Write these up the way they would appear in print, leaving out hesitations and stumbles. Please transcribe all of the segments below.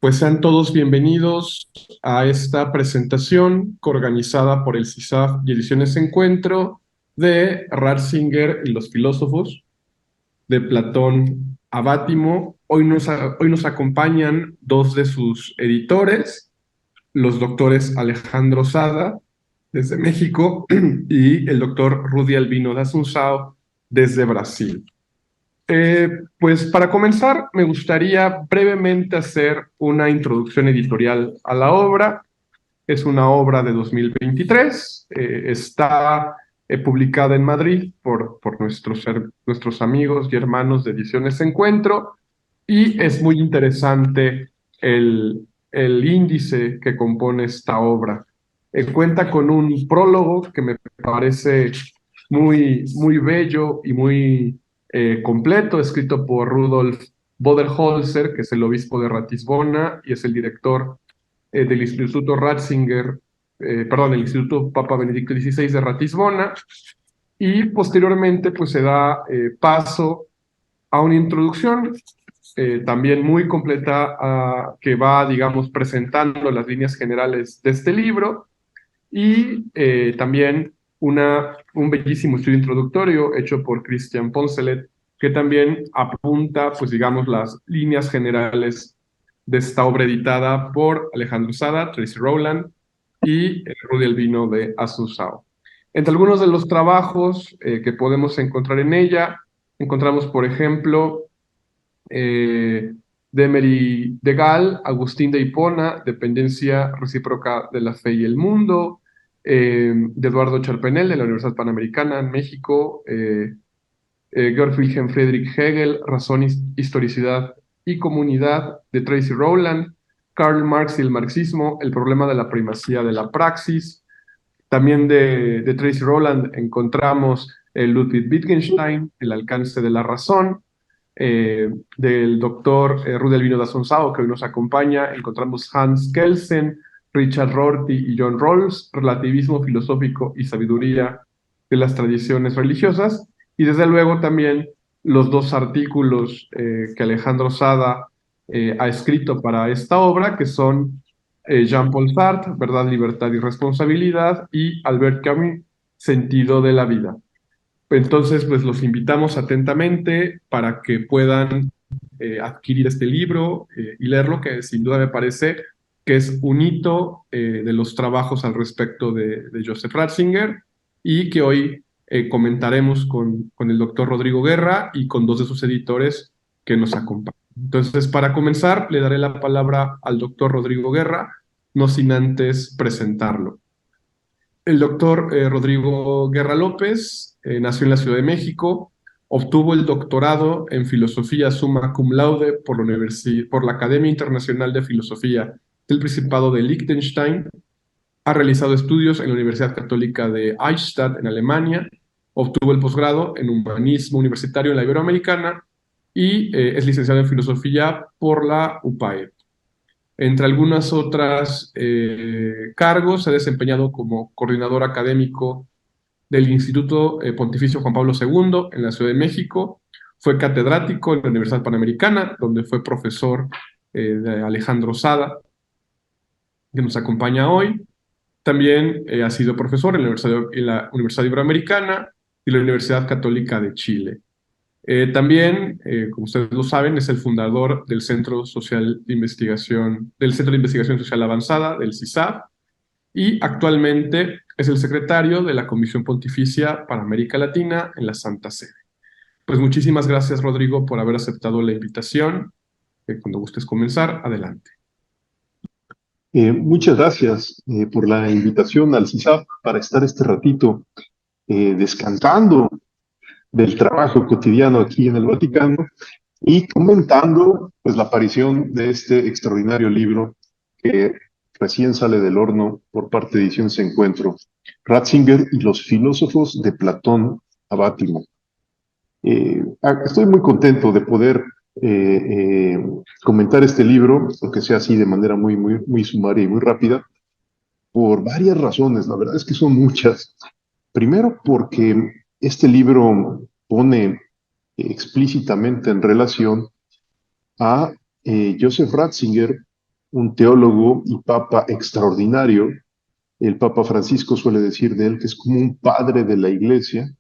Pues sean todos bienvenidos a esta presentación coorganizada por el CISAF y Ediciones Encuentro de Ratzinger y los filósofos, de Platón a Bátimo. Hoy nos acompañan dos de sus editores, los doctores Alejandro Sada, desde México, y el doctor Rudy Albino de Asunção, desde Brasil. Pues para comenzar, me gustaría brevemente hacer una introducción editorial a la obra. Es una obra de 2023, está publicada en Madrid por nuestros amigos y hermanos de Ediciones Encuentro, y es muy interesante el índice que compone esta obra. Cuenta con un prólogo que me parece muy bello y muy completo, escrito por Rudolf Boderholzer, que es el obispo de Ratisbona y es el director del Instituto Ratzinger, perdón, el Instituto Papa Benedicto XVI de Ratisbona, y posteriormente pues se da paso a una introducción también muy completa que va, digamos, presentando las líneas generales de este libro y también un bellísimo estudio introductorio hecho por Christian Poncelet, que también apunta, pues digamos, las líneas generales de esta obra editada por Alejandro Sada, Tracy Rowland y Rudy Albino de Asunção. Entre algunos de los trabajos que podemos encontrar en ella, encontramos, por ejemplo, de Emery de Gal, Agustín de Hipona, Dependencia recíproca de la fe y el mundo, de Eduardo Charpenel, de la Universidad Panamericana en México, Georg Wilhelm Friedrich Hegel, Razón, Historicidad y Comunidad, de Tracy Rowland, Karl Marx y el marxismo, El problema de la primacía de la praxis. También de Tracy Rowland encontramos Ludwig Wittgenstein, El alcance de la razón, del doctor Rudy Albino da Asunção, que hoy nos acompaña. Encontramos Hans Kelsen, Richard Rorty y John Rawls, Relativismo filosófico y sabiduría de las tradiciones religiosas. Y desde luego también los dos artículos que Alejandro Sada ha escrito para esta obra, que son Jean-Paul Sartre, Verdad, Libertad y Responsabilidad, y Albert Camus, Sentido de la vida. Entonces, pues los invitamos atentamente para que puedan adquirir este libro y leerlo, que sin duda me parece que es un hito de los trabajos al respecto de Joseph Ratzinger, y que hoy comentaremos con el doctor Rodrigo Guerra y con dos de sus editores que nos acompañan. Entonces, para comenzar, le daré la palabra al doctor Rodrigo Guerra, no sin antes presentarlo. El doctor Rodrigo Guerra López nació en la Ciudad de México, obtuvo el doctorado en Filosofía Summa Cum Laude por la Academia Internacional de Filosofía del Principado de Liechtenstein, ha realizado estudios en la Universidad Católica de Eichstätt en Alemania, obtuvo el posgrado en Humanismo Universitario en la Iberoamericana y es licenciado en Filosofía por la UPAE. Entre algunas otras cargos, se ha desempeñado como coordinador académico del Instituto Pontificio Juan Pablo II en la Ciudad de México. Fue catedrático en la Universidad Panamericana, donde fue profesor de Alejandro Sada, que nos acompaña hoy. También ha sido profesor en la Universidad Iberoamericana y la Universidad Católica de Chile. También, como ustedes lo saben, es el fundador del Centro de Investigación Social Avanzada, del CISAF, y actualmente es el secretario de la Comisión Pontificia para América Latina en la Santa Sede. Pues muchísimas gracias, Rodrigo, por haber aceptado la invitación. Cuando gustes comenzar, adelante. Muchas gracias por la invitación al CISAF para estar este ratito descansando del trabajo cotidiano aquí en el Vaticano y comentando pues, la aparición de este extraordinario libro que recién sale del horno por parte de Ediciones Encuentro, Ratzinger y los filósofos de Platón a Bátimo. Estoy muy contento de poder comentar este libro, aunque sea así de manera muy sumaria y muy rápida, por varias razones. La verdad es que son muchas. Primero, porque este libro pone explícitamente en relación a Joseph Ratzinger un teólogo y papa extraordinario. El Papa Francisco suele decir de él que es como un padre de la Iglesia,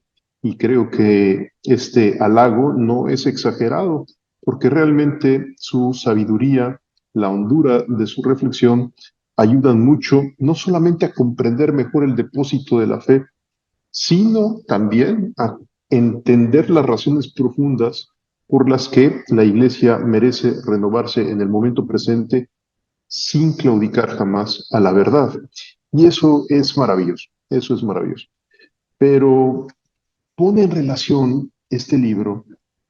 y creo que este halago no es exagerado, porque realmente su sabiduría, la hondura de su reflexión, ayudan mucho no solamente a comprender mejor el depósito de la fe, sino también a entender las razones profundas por las que la Iglesia merece renovarse en el momento presente sin claudicar jamás a la verdad. Y eso es maravilloso. Pero pone en relación este libro,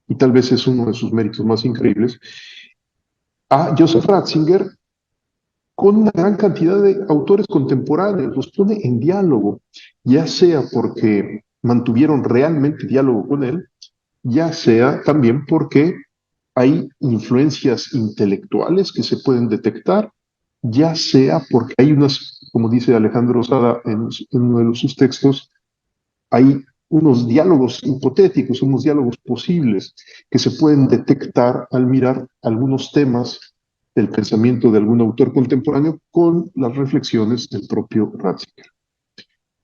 y tal vez es uno de sus méritos más increíbles, a Joseph Ratzinger con una gran cantidad de autores contemporáneos, los pone en diálogo, ya sea porque mantuvieron realmente diálogo con él, ya sea también porque hay influencias intelectuales que se pueden detectar, ya sea porque hay unas, como dice Alejandro Sada en uno de sus textos, hay unos diálogos hipotéticos, unos diálogos posibles que se pueden detectar al mirar algunos temas del pensamiento de algún autor contemporáneo con las reflexiones del propio Ratzinger.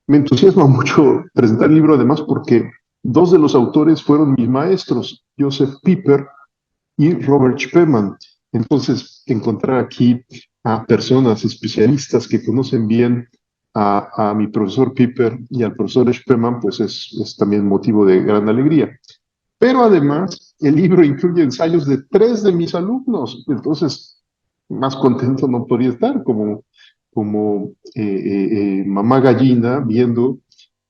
Me entusiasma mucho presentar el libro además porque dos de los autores fueron mis maestros, Joseph Pieper y Robert Spemann. Entonces, encontrar aquí a personas especialistas que conocen bien a mi profesor Piper y al profesor Spemann, pues es también motivo de gran alegría. Pero además, el libro incluye ensayos de tres de mis alumnos, entonces más contento no podría estar como mamá gallina viendo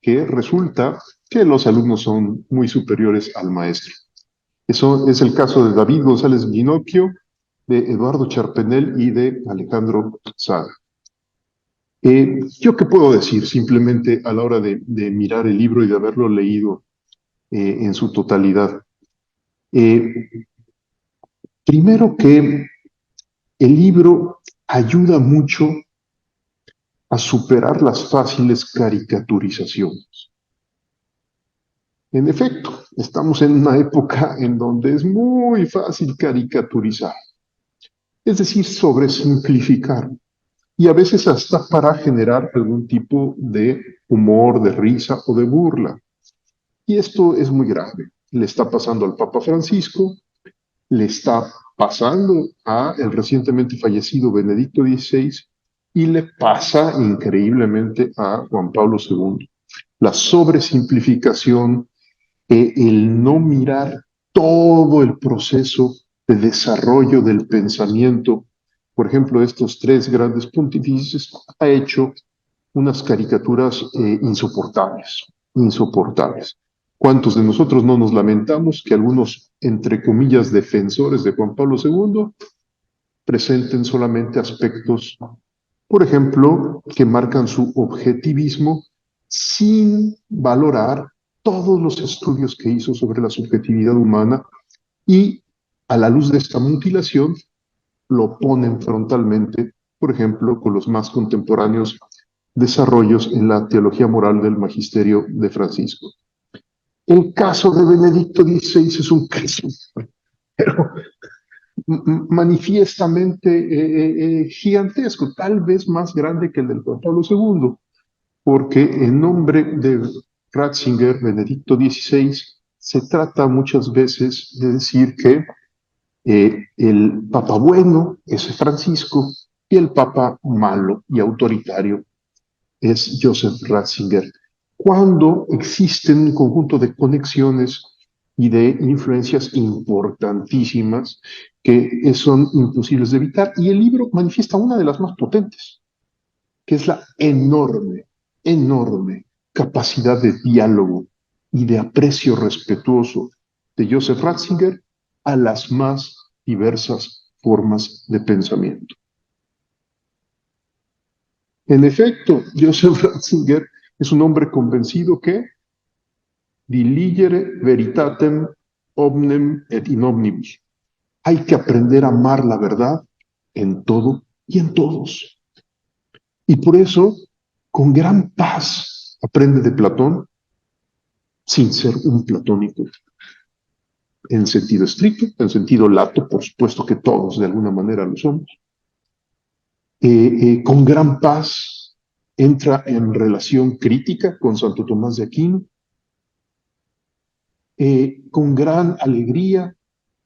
que resulta que los alumnos son muy superiores al maestro. Eso es el caso de David González Ginocchio, de Eduardo Charpenel y de Alejandro Sada. ¿Yo qué puedo decir simplemente a la hora de mirar el libro y de haberlo leído en su totalidad? Eh, Primero que el libro ayuda mucho a superar las fáciles caricaturizaciones. En efecto, estamos en una época en donde es muy fácil caricaturizar, es decir, sobresimplificar, y a veces hasta para generar algún tipo de humor, de risa o de burla. Y esto es muy grave. Le está pasando al Papa Francisco, le está pasando a el recientemente fallecido Benedicto XVI y le pasa increíblemente a Juan Pablo II. La sobresimplificación, el no mirar todo el proceso de desarrollo del pensamiento, por ejemplo, estos tres grandes pontífices, ha hecho unas caricaturas insoportables, insoportables. ¿Cuántos de nosotros no nos lamentamos que algunos, entre comillas, defensores de Juan Pablo II presenten solamente aspectos, por ejemplo, que marcan su objetivismo sin valorar todos los estudios que hizo sobre la subjetividad humana y a la luz de esta mutilación lo ponen frontalmente, por ejemplo, con los más contemporáneos desarrollos en la teología moral del magisterio de Francisco. El caso de Benedicto XVI es un caso, pero manifiestamente gigantesco, tal vez más grande que el del Juan Pablo II, porque en nombre de Ratzinger, Benedicto XVI, se trata muchas veces de decir que el Papa bueno es Francisco y el Papa malo y autoritario es Joseph Ratzinger. Cuando existen un conjunto de conexiones y de influencias importantísimas que son imposibles de evitar, y el libro manifiesta una de las más potentes, que es la enorme, enorme capacidad de diálogo y de aprecio respetuoso de Joseph Ratzinger a las más diversas formas de pensamiento. En efecto, Joseph Ratzinger es un hombre convencido que diligere veritatem omnem et in omnibus. Hay que aprender a amar la verdad en todo y en todos. Y por eso, con gran paz, aprende de Platón sin ser un platónico. En sentido estricto, en sentido lato, por supuesto que todos de alguna manera lo somos. con gran paz entra en relación crítica con Santo Tomás de Aquino, con gran alegría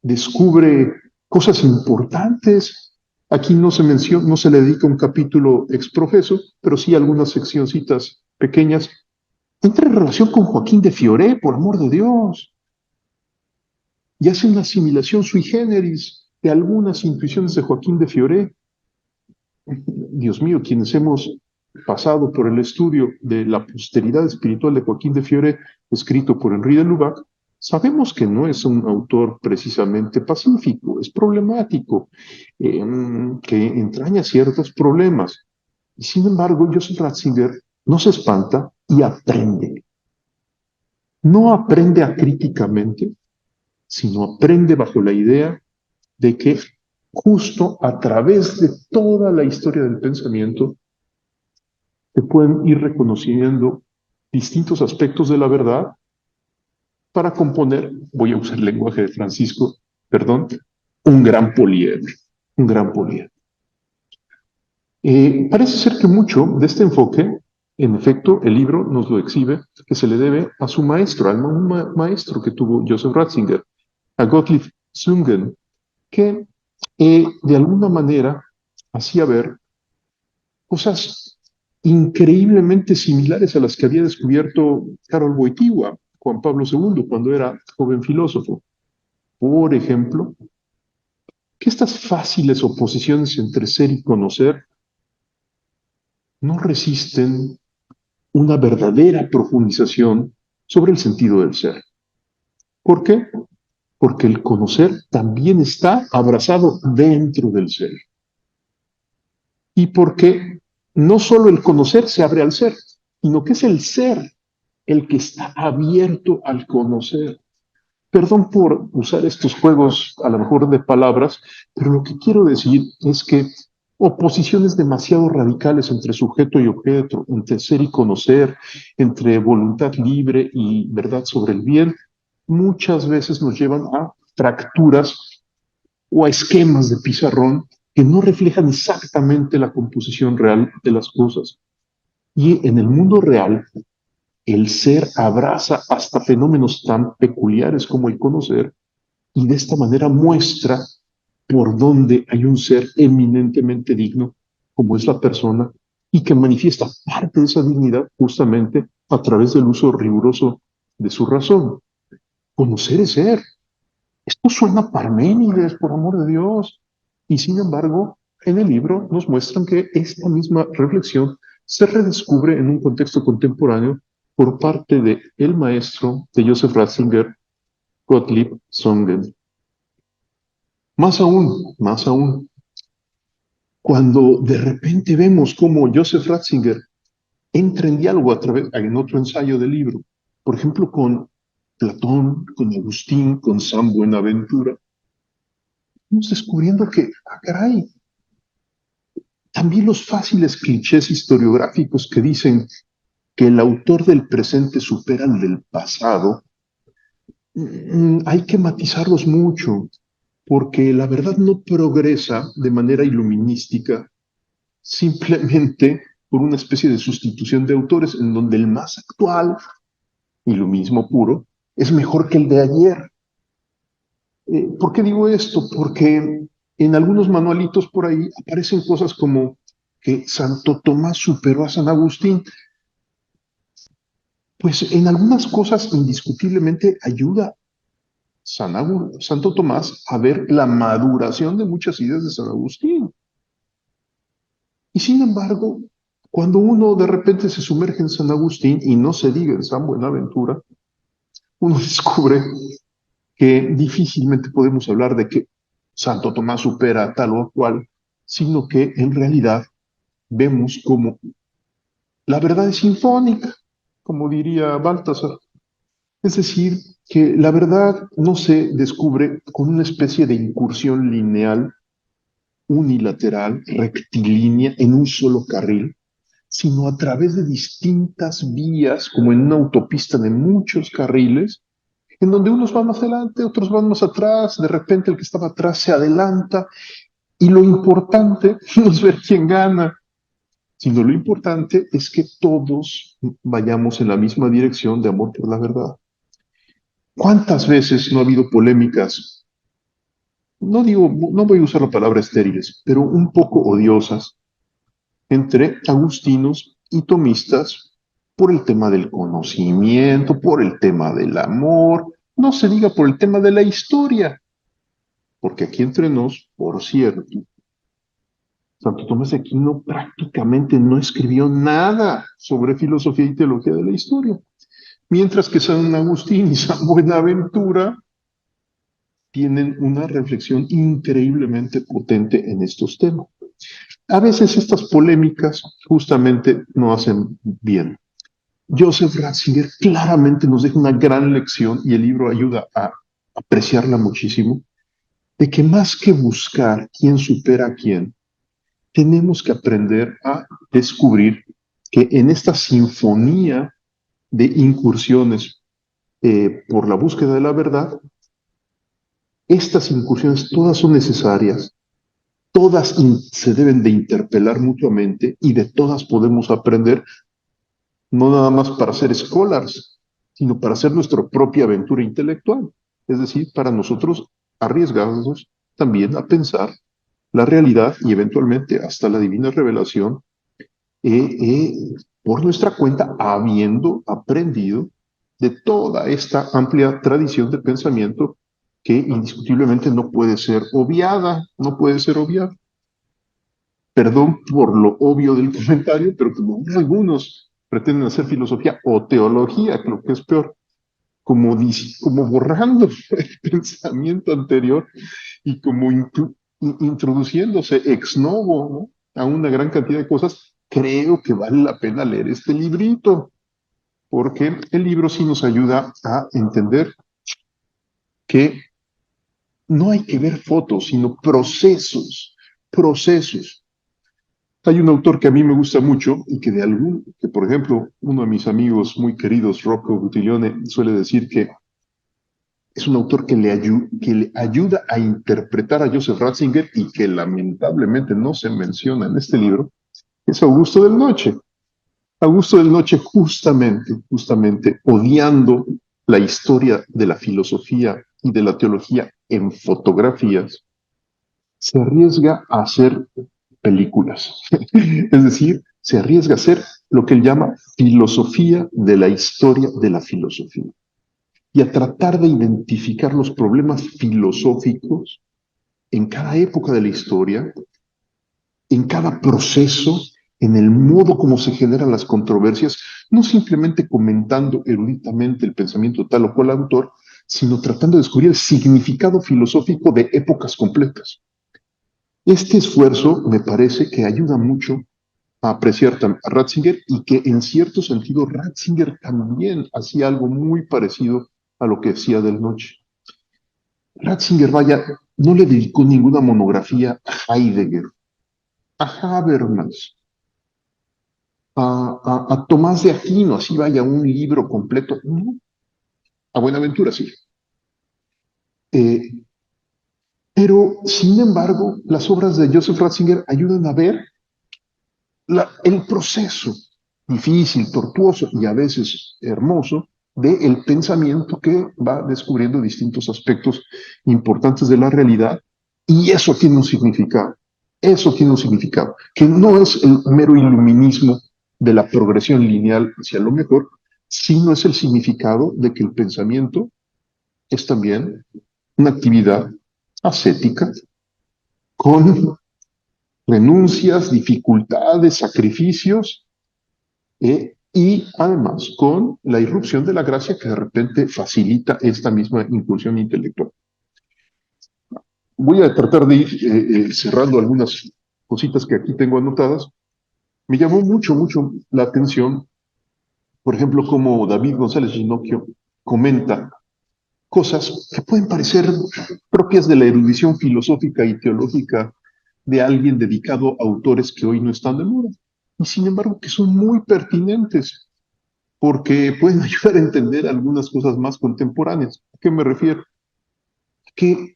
descubre cosas importantes. Aquí no se menciona, no se le dedica un capítulo exprofeso, pero sí algunas seccioncitas pequeñas. Entra en relación con Joaquín de Fioré, por amor de Dios, y hace una asimilación sui generis de algunas intuiciones de Joaquín de Fioré. Dios mío, quienes hemos pasado por el estudio de la posteridad espiritual de Joaquín de Fiore, escrito por Henri de Lubac, sabemos que no es un autor precisamente pacífico, es problemático, que entraña ciertos problemas. Y sin embargo, Joseph Ratzinger no se espanta y aprende. No aprende acríticamente, sino aprende bajo la idea de que justo a través de toda la historia del pensamiento se pueden ir reconociendo distintos aspectos de la verdad para componer, voy a usar el lenguaje de Francisco, perdón, un gran poliedro, un gran poliedro. Parece ser que mucho de este enfoque, en efecto, el libro nos lo exhibe, que se le debe a su maestro, al maestro que tuvo Joseph Ratzinger, a Gottlieb Sungen, que de alguna manera hacía ver cosas increíblemente similares a las que había descubierto Karol Wojtyła, Juan Pablo II, cuando era joven filósofo. Por ejemplo, que estas fáciles oposiciones entre ser y conocer no resisten una verdadera profundización sobre el sentido del ser. ¿Por qué? Porque el conocer también está abrazado dentro del ser. Y porque no solo el conocer se abre al ser, sino que es el ser el que está abierto al conocer. Perdón por usar estos juegos a lo mejor de palabras, pero lo que quiero decir es que oposiciones demasiado radicales entre sujeto y objeto, entre ser y conocer, entre voluntad libre y verdad sobre el bien, muchas veces nos llevan a fracturas o a esquemas de pizarrón que no reflejan exactamente la composición real de las cosas. Y en el mundo real, el ser abraza hasta fenómenos tan peculiares como el conocer y de esta manera muestra por dónde hay un ser eminentemente digno, como es la persona, y que manifiesta parte de esa dignidad justamente a través del uso riguroso de su razón. Conocer es ser. Esto suena a Parménides, por amor de Dios. Y sin embargo, en el libro nos muestran que esta misma reflexión se redescubre en un contexto contemporáneo por parte de el maestro de Joseph Ratzinger, Gottlieb Sungen. Más aún, cuando de repente vemos cómo Joseph Ratzinger entra en diálogo a través, en otro ensayo del libro, por ejemplo, con Platón, con Agustín, con San Buenaventura, estamos descubriendo que, caray, también los fáciles clichés historiográficos que dicen que el autor del presente supera al del pasado, hay que matizarlos mucho, porque la verdad no progresa de manera iluminística simplemente por una especie de sustitución de autores en donde el más actual, iluminismo puro, es mejor que el de ayer. ¿Por qué digo esto? Porque en algunos manualitos por ahí aparecen cosas como que Santo Tomás superó a San Agustín. Pues en algunas cosas indiscutiblemente ayuda Santo Tomás a ver la maduración de muchas ideas de San Agustín. Y sin embargo, cuando uno de repente se sumerge en San Agustín y no se diga en San Buenaventura, uno descubre que difícilmente podemos hablar de que Santo Tomás supera a tal o cual, sino que en realidad vemos como la verdad es sinfónica, como diría Baltasar. Es decir, que la verdad no se descubre con una especie de incursión lineal, unilateral, rectilínea, en un solo carril, sino a través de distintas vías, como en una autopista de muchos carriles, en donde unos van más adelante, otros van más atrás, de repente el que estaba atrás se adelanta, Y lo importante no es ver quién gana, sino lo importante es que todos vayamos en la misma dirección de amor por la verdad. ¿Cuántas veces no ha habido polémicas? No digo, no voy a usar la palabra estériles, pero un poco odiosas entre agustinos y tomistas por el tema del conocimiento, por el tema del amor, no se diga por el tema de la historia, porque aquí entre nos, por cierto, Santo Tomás de Aquino prácticamente no escribió nada sobre filosofía y teología de la historia, mientras que San Agustín y San Buenaventura tienen una reflexión increíblemente potente en estos temas. A veces estas polémicas justamente no hacen bien. Joseph Ratzinger claramente nos deja una gran lección y el libro ayuda a apreciarla muchísimo, de que más que buscar quién supera a quién, tenemos que aprender a descubrir que en esta sinfonía de incursiones por la búsqueda de la verdad, estas incursiones todas son necesarias, todas se deben de interpelar mutuamente y de todas podemos aprender, no nada más para ser scholars, sino para hacer nuestra propia aventura intelectual. Es decir, para nosotros arriesgarnos también a pensar la realidad y eventualmente hasta la divina revelación por nuestra cuenta, habiendo aprendido de toda esta amplia tradición de pensamiento que indiscutiblemente no puede ser obviada, no puede ser obviada. Perdón por lo obvio del comentario, pero como algunos pretenden hacer filosofía o teología, lo que es peor, como borrando el pensamiento anterior y como introduciéndose ex novo, ¿no?, a una gran cantidad de cosas, creo que vale la pena leer este librito, porque el libro sí nos ayuda a entender que no hay que ver fotos, sino procesos, procesos. Hay un autor que a mí me gusta mucho y que por ejemplo, uno de mis amigos muy queridos, Rocco Buttiglione, suele decir que es un autor que le ayuda a interpretar a Joseph Ratzinger y que lamentablemente no se menciona en este libro, es Augusto del Noche. Augusto del Noche justamente odiando la historia de la filosofía y de la teología en fotografías, se arriesga a hacer películas. Es decir, se arriesga a hacer lo que él llama filosofía de la historia de la filosofía y a tratar de identificar los problemas filosóficos en cada época de la historia, en cada proceso, en el modo como se generan las controversias, no simplemente comentando eruditamente el pensamiento tal o cual autor, sino tratando de descubrir el significado filosófico de épocas completas. Este esfuerzo me parece que ayuda mucho a apreciar a Ratzinger y que en cierto sentido Ratzinger también hacía algo muy parecido a lo que decía del Noche. Ratzinger, vaya, no le dedicó ninguna monografía a Heidegger, a Habermas, a Tomás de Aquino, así vaya un libro completo. No, a Buenaventura sí. Eh, pero, sin embargo, las obras de Joseph Ratzinger ayudan a ver el proceso difícil, tortuoso y a veces hermoso del pensamiento que va descubriendo distintos aspectos importantes de la realidad, y eso tiene un significado. Eso tiene un significado, que no es el mero iluminismo de la progresión lineal hacia lo mejor, sino es el significado de que el pensamiento es también una actividad ascética con renuncias, dificultades, sacrificios, y además con la irrupción de la gracia que de repente facilita esta misma incursión intelectual. Voy a tratar de ir cerrando algunas cositas que aquí tengo anotadas. Me llamó mucho la atención, por ejemplo, como David González Ginocchio comenta cosas que pueden parecer propias de la erudición filosófica y teológica de alguien dedicado a autores que hoy no están de moda, y sin embargo que son muy pertinentes, porque pueden ayudar a entender algunas cosas más contemporáneas. ¿A qué me refiero? Que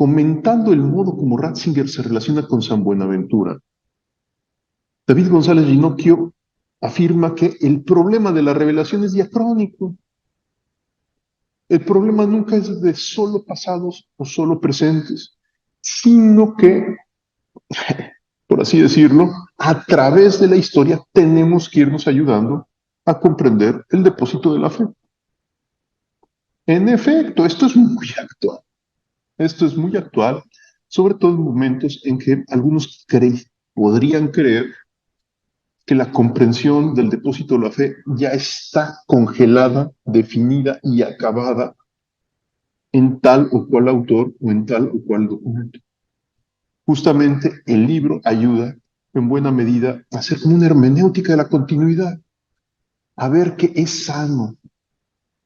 comentando el modo como Ratzinger se relaciona con San Buenaventura. David González Ginocchio afirma que el problema de la revelación es diacrónico. El problema nunca es de solo pasados o solo presentes, sino que, por así decirlo, a través de la historia tenemos que irnos ayudando a comprender el depósito de la fe. En efecto, esto es muy actual. Esto es muy actual, sobre todo en momentos en que algunos podrían creer que la comprensión del depósito de la fe ya está congelada, definida y acabada en tal o cual autor o en tal o cual documento. Justamente el libro ayuda en buena medida a hacer como una hermenéutica de la continuidad, a ver qué es sano,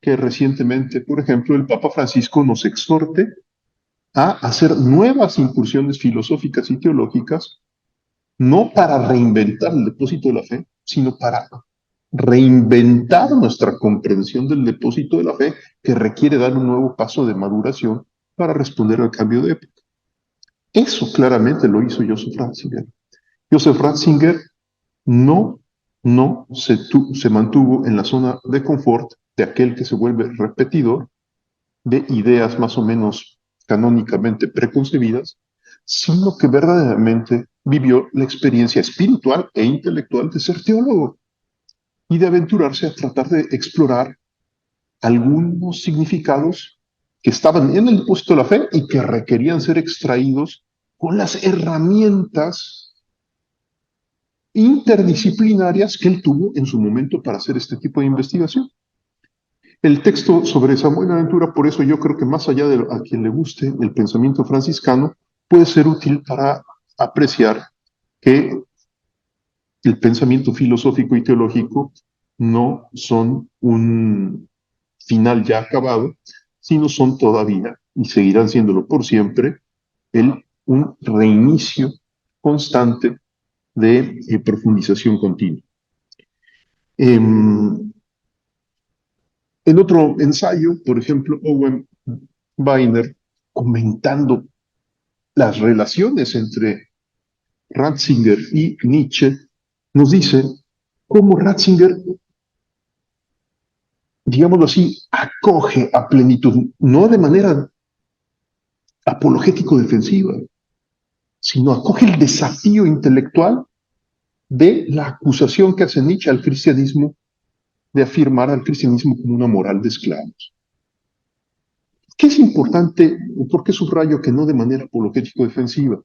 que recientemente, por ejemplo, el Papa Francisco nos exhorte a hacer nuevas incursiones filosóficas y teológicas, no para reinventar el depósito de la fe, sino para reinventar nuestra comprensión del depósito de la fe, que requiere dar un nuevo paso de maduración para responder al cambio de época. Eso claramente lo hizo Joseph Ratzinger. Joseph Ratzinger no, se mantuvo en la zona de confort de aquel que se vuelve repetidor de ideas más o menos canónicamente preconcebidas, sino que verdaderamente vivió la experiencia espiritual e intelectual de ser teólogo y de aventurarse a tratar de explorar algunos significados que estaban en el depósito de la fe y que requerían ser extraídos con las herramientas interdisciplinarias que él tuvo en su momento para hacer este tipo de investigación. El texto sobre San Buenaventura, por eso yo creo que más allá de a quien le guste el pensamiento franciscano, puede ser útil para apreciar que el pensamiento filosófico y teológico no son un final ya acabado, sino son todavía, y seguirán siéndolo por siempre, un reinicio constante de profundización continua. En otro ensayo, por ejemplo, Owen Weiner, comentando las relaciones entre Ratzinger y Nietzsche, nos dice cómo Ratzinger, digámoslo así, acoge a plenitud, no de manera apologético-defensiva, sino acoge el desafío intelectual de la acusación que hace Nietzsche al cristianismo de afirmar al cristianismo como una moral de esclavos. ¿Qué es importante o por qué subrayo que no de manera apologético-defensiva?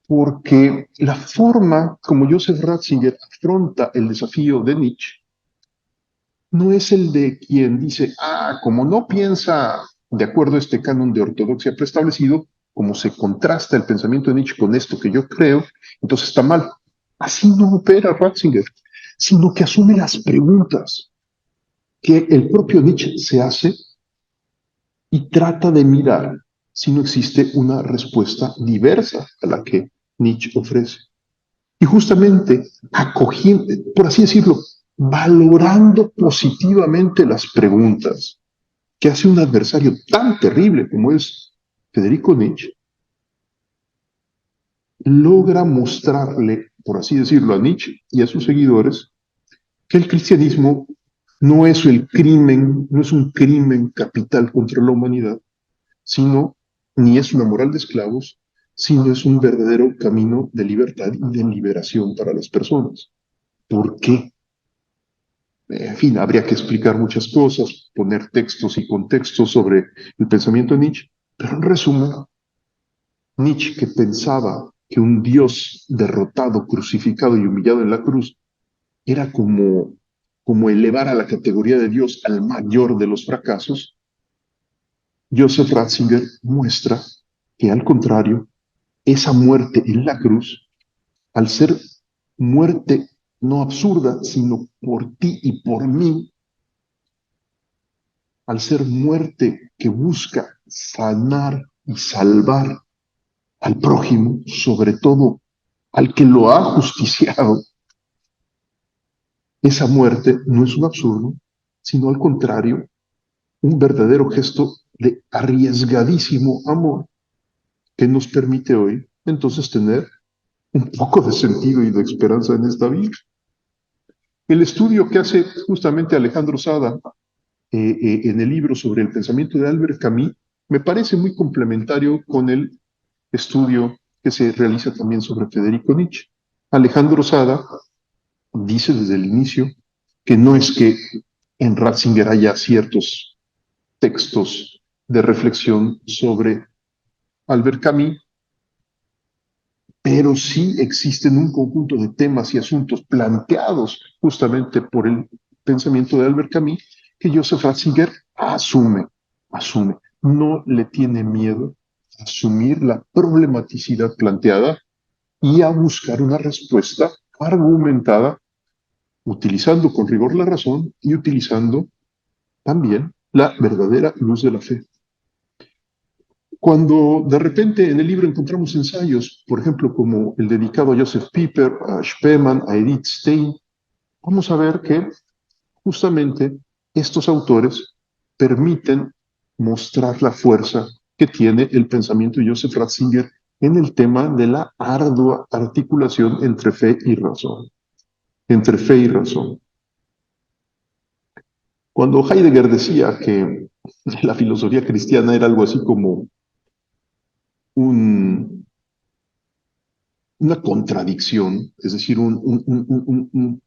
Porque la forma como Joseph Ratzinger afronta el desafío de Nietzsche no es el de quien dice, como no piensa de acuerdo a este canon de ortodoxia preestablecido, como se contrasta el pensamiento de Nietzsche con esto que yo creo, entonces está mal. Así no opera Ratzinger, sino que asume las preguntas que el propio Nietzsche se hace y trata de mirar si no existe una respuesta diversa a la que Nietzsche ofrece. Y justamente acogiendo, por así decirlo, valorando positivamente las preguntas que hace un adversario tan terrible como es Federico Nietzsche, logra mostrarle, por así decirlo, a Nietzsche y a sus seguidores que el cristianismo no es el crimen, no es un crimen capital contra la humanidad, sino ni es una moral de esclavos, sino es un verdadero camino de libertad y de liberación para las personas. ¿Por qué? En fin, habría que explicar muchas cosas, poner textos y contextos sobre el pensamiento de Nietzsche, pero en resumen, Nietzsche, que pensaba que un Dios derrotado, crucificado y humillado en la cruz era como elevar a la categoría de Dios al mayor de los fracasos, Joseph Ratzinger muestra que al contrario, esa muerte en la cruz, al ser muerte no absurda, sino por ti y por mí, al ser muerte que busca sanar y salvar al prójimo, sobre todo al que lo ha justiciado, esa muerte no es un absurdo, sino al contrario, un verdadero gesto de arriesgadísimo amor que nos permite hoy entonces tener un poco de sentido y de esperanza en esta vida. El estudio que hace justamente Alejandro Sada en el libro sobre el pensamiento de Albert Camus me parece muy complementario con el estudio que se realiza también sobre Federico Nietzsche. Alejandro Sada dice desde el inicio que no es que en Ratzinger haya ciertos textos de reflexión sobre Albert Camus, pero sí existen un conjunto de temas y asuntos planteados justamente por el pensamiento de Albert Camus que Joseph Ratzinger asume, no le tiene miedo a asumir la problematicidad planteada y a buscar una respuesta argumentada, utilizando con rigor la razón y utilizando también la verdadera luz de la fe. Cuando de repente en el libro encontramos ensayos, por ejemplo, como el dedicado a Joseph Pieper, a Spemann, a Edith Stein, vamos a ver que justamente estos autores permiten mostrar la fuerza que tiene el pensamiento de Joseph Ratzinger en el tema de la ardua articulación entre fe y razón. Entre fe y razón. Cuando Heidegger decía que la filosofía cristiana era algo así como un, una contradicción, es decir, un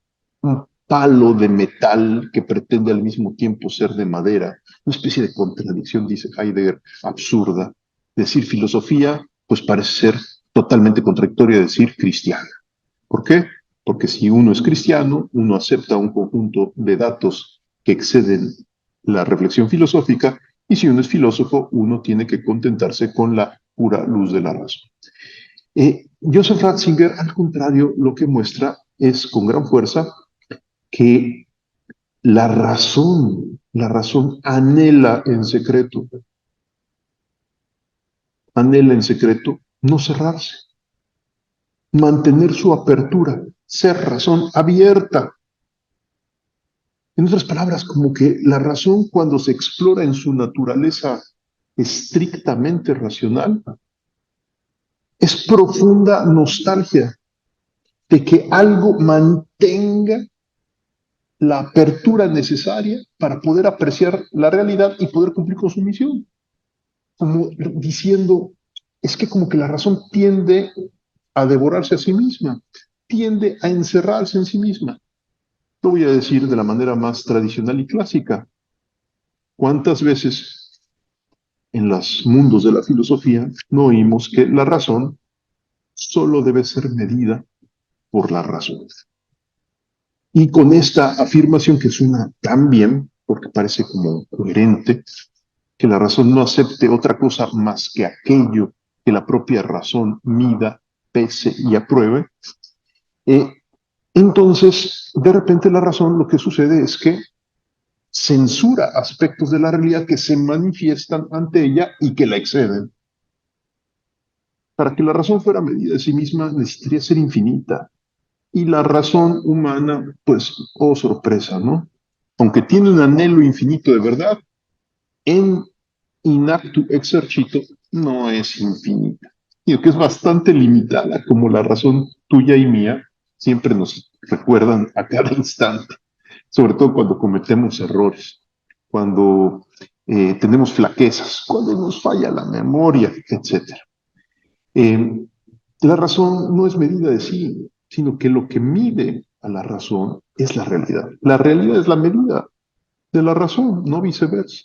palo de metal que pretende al mismo tiempo ser de madera, una especie de contradicción, dice Heidegger, absurda. Decir filosofía, pues parece ser totalmente contradictoria de decir cristiana. ¿Por qué? Porque si uno es cristiano, uno acepta un conjunto de datos que exceden la reflexión filosófica, y si uno es filósofo, uno tiene que contentarse con la pura luz de la razón. Joseph Ratzinger, al contrario, lo que muestra es con gran fuerza que la razón anhela en secreto no cerrarse, mantener su apertura, ser razón abierta. En otras palabras, como que la razón cuando se explora en su naturaleza estrictamente racional, es profunda nostalgia de que algo mantenga la apertura necesaria para poder apreciar la realidad y poder cumplir con su misión. Como diciendo, es que como que la razón tiende a devorarse a sí misma, tiende a encerrarse en sí misma. Lo voy a decir de la manera más tradicional y clásica. ¿Cuántas veces en los mundos de la filosofía no oímos que la razón solo debe ser medida por la razón? Y con esta afirmación que suena tan bien, porque parece como coherente, que la razón no acepte otra cosa más que aquello que la propia razón mida, pese y apruebe, eh, entonces de repente la razón lo que sucede es que censura aspectos de la realidad que se manifiestan ante ella y que la exceden. Para que la razón fuera medida de sí misma necesitaría ser infinita. Y la razón humana, pues, oh sorpresa, ¿no? Aunque tiene un anhelo infinito de verdad, en inactu exercito no es infinita. Y que es bastante limitada, como la razón tuya y mía siempre nos recuerdan a cada instante, sobre todo cuando cometemos errores, cuando tenemos flaquezas, cuando nos falla la memoria, etc. Eh, la razón no es medida de sí, sino que lo que mide a la razón es la realidad. La realidad es la medida de la razón, no viceversa.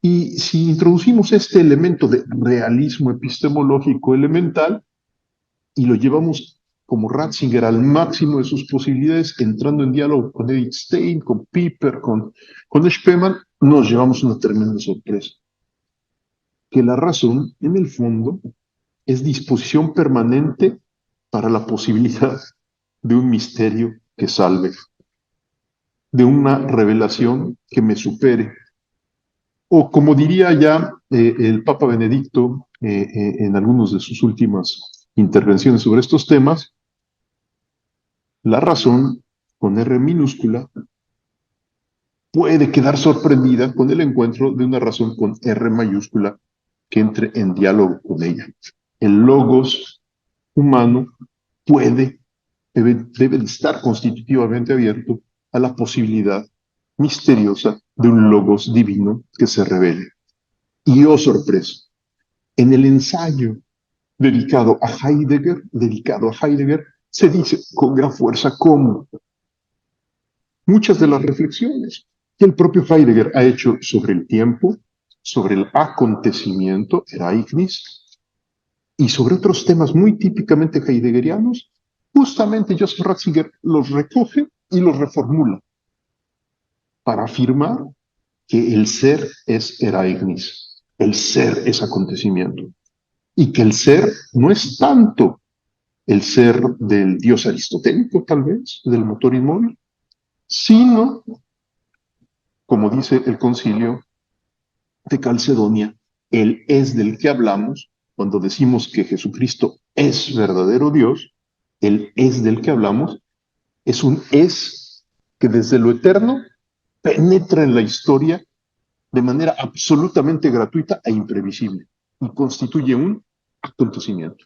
Y si introducimos este elemento de realismo epistemológico elemental y lo llevamos como Ratzinger al máximo de sus posibilidades, entrando en diálogo con Edith Stein, con Pieper, con Spemann, nos llevamos una tremenda sorpresa. Que la razón, en el fondo, es disposición permanente para la posibilidad de un misterio que salve, de una revelación que me supere. O como diría ya el Papa Benedicto en algunas de sus últimas intervenciones sobre estos temas, la razón, con R minúscula, puede quedar sorprendida con el encuentro de una razón con R mayúscula que entre en diálogo con ella. El logos humano debe estar constitutivamente abierto a la posibilidad misteriosa de un logos divino que se revele. Y oh sorpresa, en el ensayo dedicado a Heidegger, se dice con gran fuerza cómo muchas de las reflexiones que el propio Heidegger ha hecho sobre el tiempo, sobre el acontecimiento, Ereignis, y sobre otros temas muy típicamente heideggerianos, justamente Joseph Ratzinger los recoge y los reformula para afirmar que el ser es Ereignis, el ser es acontecimiento, y que el ser no es tanto el ser del dios aristotélico, tal vez, del motor inmóvil, sino, como dice el concilio de Calcedonia, el es del que hablamos, cuando decimos que Jesucristo es verdadero Dios, el es del que hablamos es un es que desde lo eterno penetra en la historia de manera absolutamente gratuita e imprevisible y constituye un acontecimiento.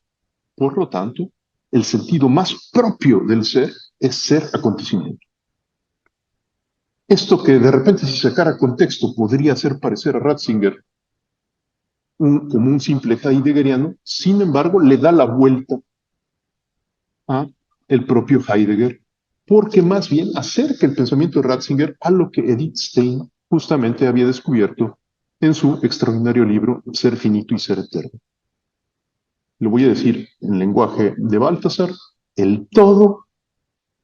Por lo tanto, el sentido más propio del ser es ser acontecimiento. Esto que de repente si sacara contexto podría hacer parecer a Ratzinger como un simple heideggeriano, sin embargo le da la vuelta a el propio Heidegger, porque más bien acerca el pensamiento de Ratzinger a lo que Edith Stein justamente había descubierto en su extraordinario libro Ser finito y ser eterno. Lo voy a decir en lenguaje de Balthasar, el todo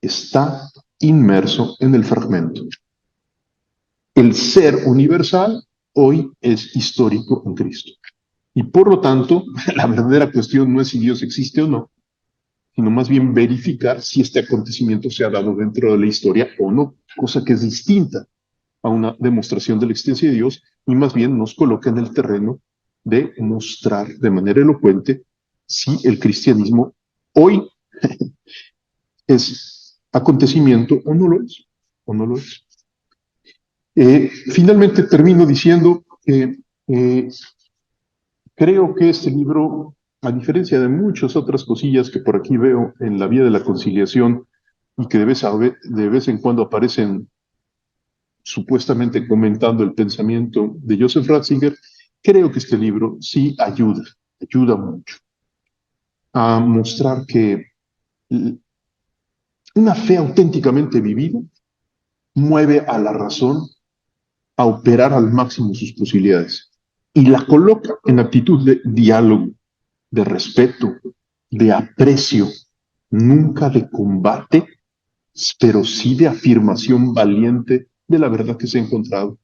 está inmerso en el fragmento. El ser universal hoy es histórico en Cristo. Y por lo tanto, la verdadera cuestión no es si Dios existe o no, sino más bien verificar si este acontecimiento se ha dado dentro de la historia o no, cosa que es distinta a una demostración de la existencia de Dios y más bien nos coloca en el terreno de mostrar de manera elocuente si el cristianismo hoy es acontecimiento o no lo es, o no lo es. Finalmente termino diciendo que creo que este libro, a diferencia de muchas otras cosillas que por aquí veo en la vía de la conciliación y que de vez en cuando aparecen supuestamente comentando el pensamiento de Joseph Ratzinger, creo que este libro sí ayuda mucho a mostrar que una fe auténticamente vivida mueve a la razón a operar al máximo sus posibilidades y la coloca en actitud de diálogo, de respeto, de aprecio, nunca de combate, pero sí de afirmación valiente de la verdad que se ha encontrado,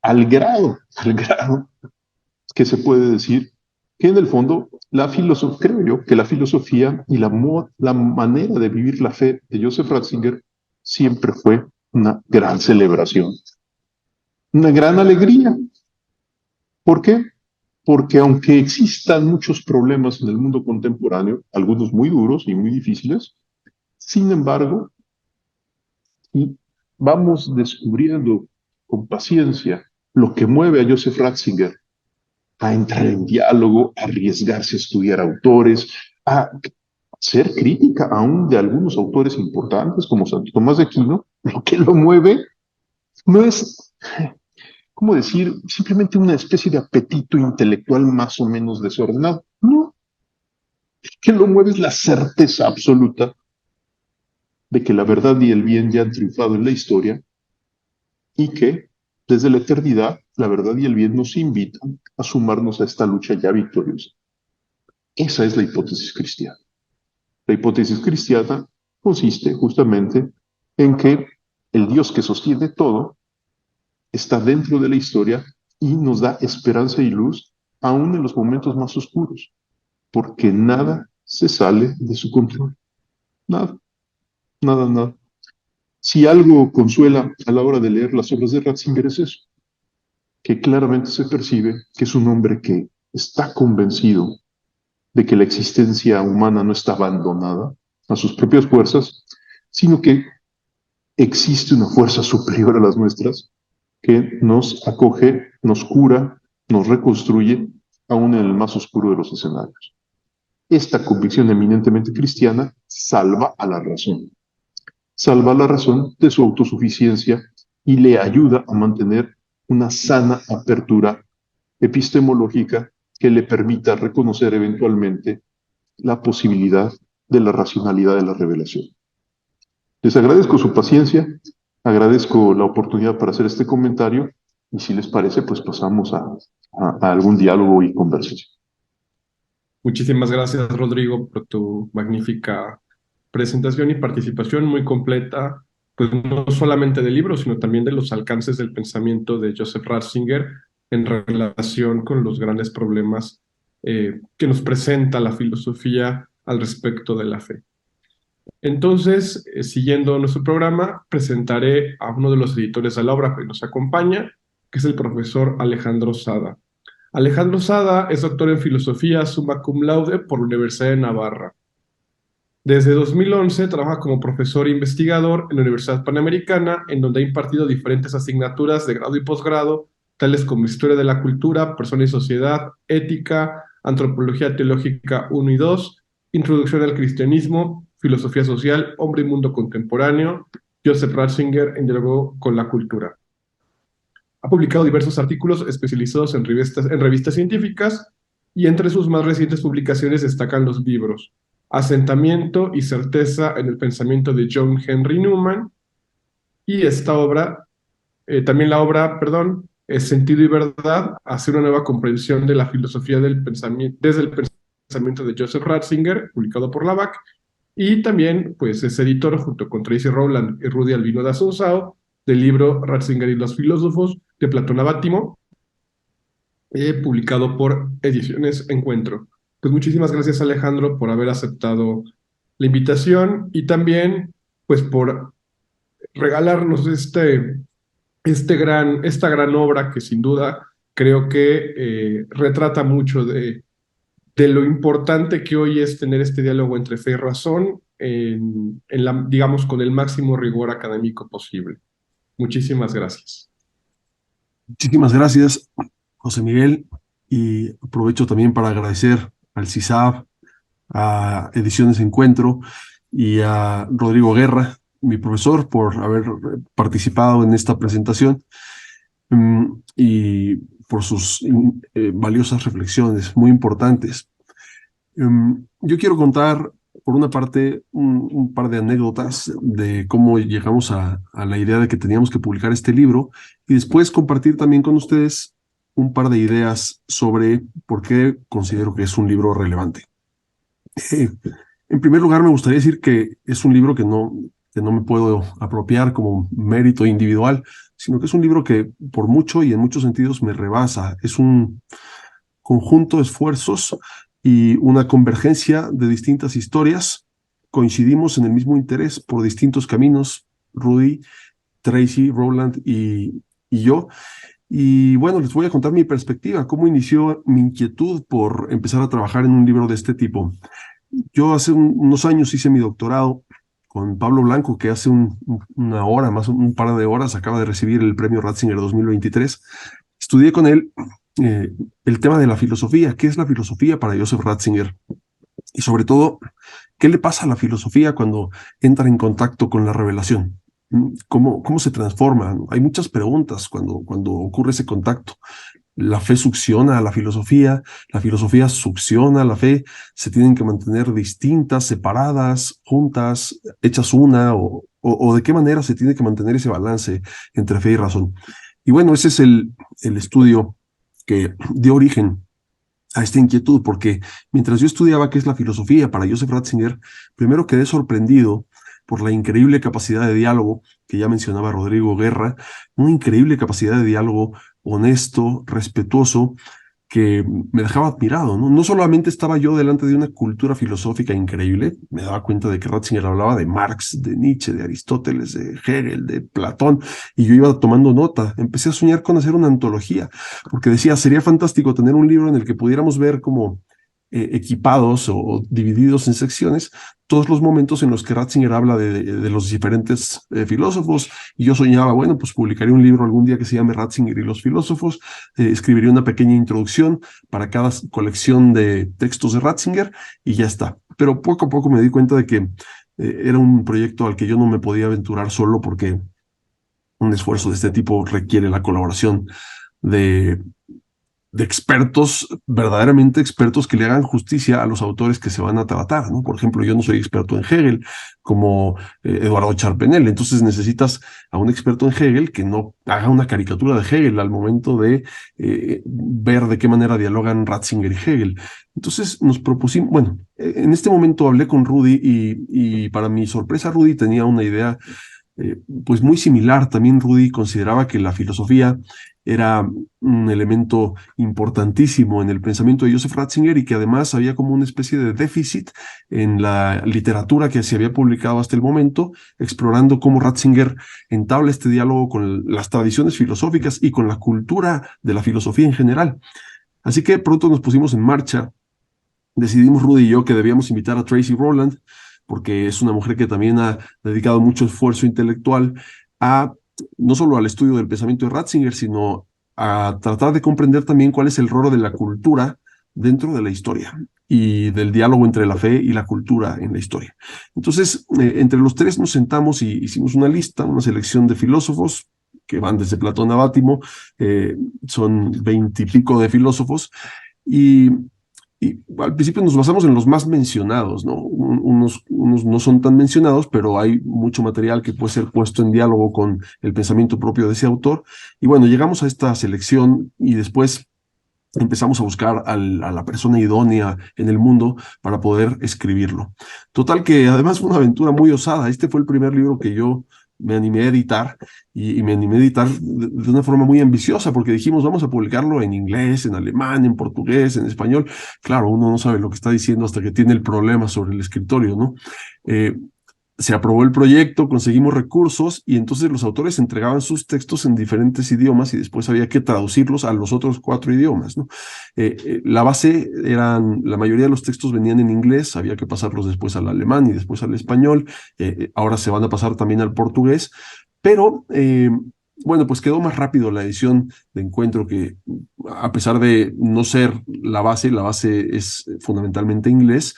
al grado que se puede decir que en el fondo creo yo que la filosofía y la manera de vivir la fe de Joseph Ratzinger siempre fue una gran celebración, una gran alegría. ¿Por qué? Porque aunque existan muchos problemas en el mundo contemporáneo, algunos muy duros y muy difíciles, sin embargo, y vamos descubriendo con paciencia lo que mueve a Joseph Ratzinger a entrar en diálogo, a arriesgarse a estudiar autores, a ser crítica aún de algunos autores importantes como Santo Tomás de Aquino. Lo que lo mueve no es, ¿cómo decir?, simplemente una especie de apetito intelectual más o menos desordenado. No, que lo mueve es la certeza absoluta de que la verdad y el bien ya han triunfado en la historia y que desde la eternidad la verdad y el bien nos invitan a sumarnos a esta lucha ya victoriosa. Esa es la hipótesis cristiana. La hipótesis cristiana consiste justamente en que el Dios que sostiene todo está dentro de la historia y nos da esperanza y luz aún en los momentos más oscuros, porque nada se sale de su control. Nada, nada, nada. Si algo consuela a la hora de leer las obras de Ratzinger es eso, que claramente se percibe que es un hombre que está convencido de que la existencia humana no está abandonada a sus propias fuerzas, sino que existe una fuerza superior a las nuestras que nos acoge, nos cura, nos reconstruye aún en el más oscuro de los escenarios. Esta convicción eminentemente cristiana salva a la razón de su autosuficiencia y le ayuda a mantener una sana apertura epistemológica que le permita reconocer eventualmente la posibilidad de la racionalidad de la revelación. Les agradezco su paciencia, agradezco la oportunidad para hacer este comentario y si les parece, pues pasamos a algún diálogo y conversación. Muchísimas gracias, Rodrigo, por tu magnífica presentación y participación muy completa, pues no solamente del libro, sino también de los alcances del pensamiento de Joseph Ratzinger en relación con los grandes problemas que nos presenta la filosofía al respecto de la fe. Entonces, siguiendo nuestro programa, presentaré a uno de los editores de la obra que nos acompaña, que es el profesor Alejandro Sada. Alejandro Sada es doctor en filosofía summa cum laude por la Universidad de Navarra. Desde 2011 trabaja como profesor e investigador en la Universidad Panamericana, en donde ha impartido diferentes asignaturas de grado y posgrado, tales como Historia de la Cultura, Persona y Sociedad, Ética, Antropología Teológica 1 y 2, Introducción al Cristianismo, Filosofía Social, Hombre y Mundo Contemporáneo, Joseph Ratzinger en diálogo con la cultura. Ha publicado diversos artículos especializados en revistas científicas y entre sus más recientes publicaciones destacan los libros Asentamiento y Certeza en el Pensamiento de John Henry Newman y esta obra, también la obra, Sentido y Verdad, hacia una nueva comprensión de la filosofía del pensamiento, desde el pensamiento de Joseph Ratzinger, publicado por la BAC, y también pues es editor junto con Tracy Rowland y Rudy Albino de Asunzao del libro Ratzinger y los filósofos de Platón a Bátimo, publicado por Ediciones Encuentro. Pues muchísimas gracias, Alejandro, por haber aceptado la invitación y también pues por regalarnos esta gran obra que sin duda creo que retrata mucho de lo importante que hoy es tener este diálogo entre fe y razón, digamos, con el máximo rigor académico posible. Muchísimas gracias. Muchísimas gracias, José Miguel, y aprovecho también para agradecer al CISAB, a Ediciones Encuentro y a Rodrigo Guerra, mi profesor, por haber participado en esta presentación y por sus valiosas reflexiones muy importantes. Yo quiero contar, por una parte, un par de anécdotas de cómo llegamos a la idea de que teníamos que publicar este libro y después compartir también con ustedes un par de ideas sobre por qué considero que es un libro relevante. En primer lugar, me gustaría decir que es un libro que no me puedo apropiar como mérito individual, sino que es un libro que por mucho y en muchos sentidos me rebasa. Es un conjunto de esfuerzos y una convergencia de distintas historias. Coincidimos en el mismo interés por distintos caminos, Rudy, Tracy, Rowland y yo. Y bueno, les voy a contar mi perspectiva, cómo inició mi inquietud por empezar a trabajar en un libro de este tipo. Yo hace unos años hice mi doctorado con Pablo Blanco, que hace una hora, más un par de horas, acaba de recibir el premio Ratzinger 2023. Estudié con él el tema de la filosofía. ¿Qué es la filosofía para Joseph Ratzinger? Y sobre todo, ¿qué le pasa a la filosofía cuando entra en contacto con la revelación? ¿Cómo se transforma? Hay muchas preguntas cuando ocurre ese contacto. La fe succiona a la filosofía succiona a la fe, se tienen que mantener distintas, separadas, juntas, hechas una, o de qué manera se tiene que mantener ese balance entre fe y razón. Y bueno, ese es el estudio que dio origen a esta inquietud, porque mientras yo estudiaba qué es la filosofía para Joseph Ratzinger, primero quedé sorprendido por la increíble capacidad de diálogo que ya mencionaba Rodrigo Guerra, una increíble capacidad de diálogo honesto, respetuoso, que me dejaba admirado, ¿no? No solamente estaba yo delante de una cultura filosófica increíble, me daba cuenta de que Ratzinger hablaba de Marx, de Nietzsche, de Aristóteles, de Hegel, de Platón, y yo iba tomando nota. Empecé a soñar con hacer una antología, porque decía, sería fantástico tener un libro en el que pudiéramos ver como equipados o divididos en secciones todos los momentos en los que Ratzinger habla de los diferentes filósofos, y yo soñaba, bueno, pues publicaría un libro algún día que se llame Ratzinger y los filósofos, escribiría una pequeña introducción para cada colección de textos de Ratzinger y ya está. Pero poco a poco me di cuenta de que era un proyecto al que yo no me podía aventurar solo, porque un esfuerzo de este tipo requiere la colaboración de expertos, verdaderamente expertos, que le hagan justicia a los autores que se van a tratar, ¿no? Por ejemplo, yo no soy experto en Hegel como Eduardo Charpenel, entonces necesitas a un experto en Hegel que no haga una caricatura de Hegel al momento de ver de qué manera dialogan Ratzinger y Hegel. Entonces nos propusimos, bueno, en este momento hablé con Rudy y para mi sorpresa Rudy tenía una idea pues muy similar. También Rudy consideraba que la filosofía era un elemento importantísimo en el pensamiento de Joseph Ratzinger y que además había como una especie de déficit en la literatura que se había publicado hasta el momento, explorando cómo Ratzinger entabla este diálogo con las tradiciones filosóficas y con la cultura de la filosofía en general. Así que pronto nos pusimos en marcha. Decidimos Rudy y yo que debíamos invitar a Tracy Rowland, porque es una mujer que también ha dedicado mucho esfuerzo intelectual a no solo al estudio del pensamiento de Ratzinger, sino a tratar de comprender también cuál es el rol de la cultura dentro de la historia y del diálogo entre la fe y la cultura en la historia. Entonces, entre los tres nos sentamos y hicimos una lista, una selección de filósofos que van desde Platón a Bátimo, son 20 y pico de filósofos, y al principio nos basamos en los más mencionados, ¿no? Unos no son tan mencionados, pero hay mucho material que puede ser puesto en diálogo con el pensamiento propio de ese autor. Y bueno, llegamos a esta selección y después empezamos a buscar a la persona idónea en el mundo para poder escribirlo. Total que además fue una aventura muy osada. Este fue el primer libro que yo me animé a editar, y me animé a editar de una forma muy ambiciosa, porque dijimos, vamos a publicarlo en inglés, en alemán, en portugués, en español. Claro, uno no sabe lo que está diciendo hasta que tiene el problema sobre el escritorio, ¿no? Se aprobó el proyecto, conseguimos recursos y entonces los autores entregaban sus textos en diferentes idiomas y después había que traducirlos a los otros 4 idiomas, ¿no? La base la mayoría de los textos venían en inglés, había que pasarlos después al alemán y después al español, ahora se van a pasar también al portugués, pero bueno, pues quedó más rápido la edición de Encuentro, que a pesar de no ser la base es fundamentalmente inglés.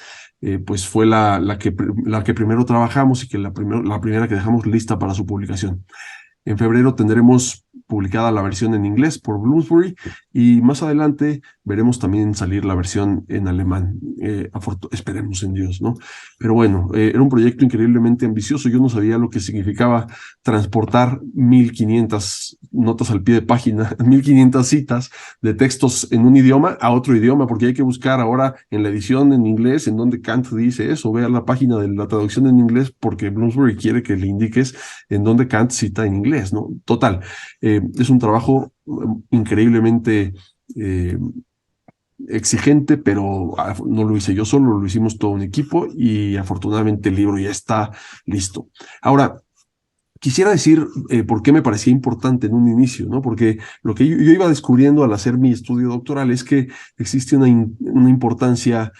Pues fue la que primero trabajamos y que la primera que dejamos lista para su publicación. En febrero tendremos publicada la versión en inglés por Bloomsbury y más adelante veremos también salir la versión en alemán. Esperemos en Dios, ¿no? Pero bueno, era un proyecto increíblemente ambicioso. Yo no sabía lo que significaba transportar 1500 notas al pie de página, 1500 citas de textos en un idioma a otro idioma, porque hay que buscar ahora en la edición en inglés en donde Kant dice eso, vea la página de la traducción en inglés, porque Bloomsbury quiere que le indiques en donde Kant cita en inglés, ¿no? Total, es un trabajo increíblemente exigente, pero no lo hice yo solo, lo hicimos todo un equipo y afortunadamente el libro ya está listo. Ahora, quisiera decir por qué me parecía importante en un inicio, ¿no? Porque lo que yo iba descubriendo al hacer mi estudio doctoral es que existe una importancia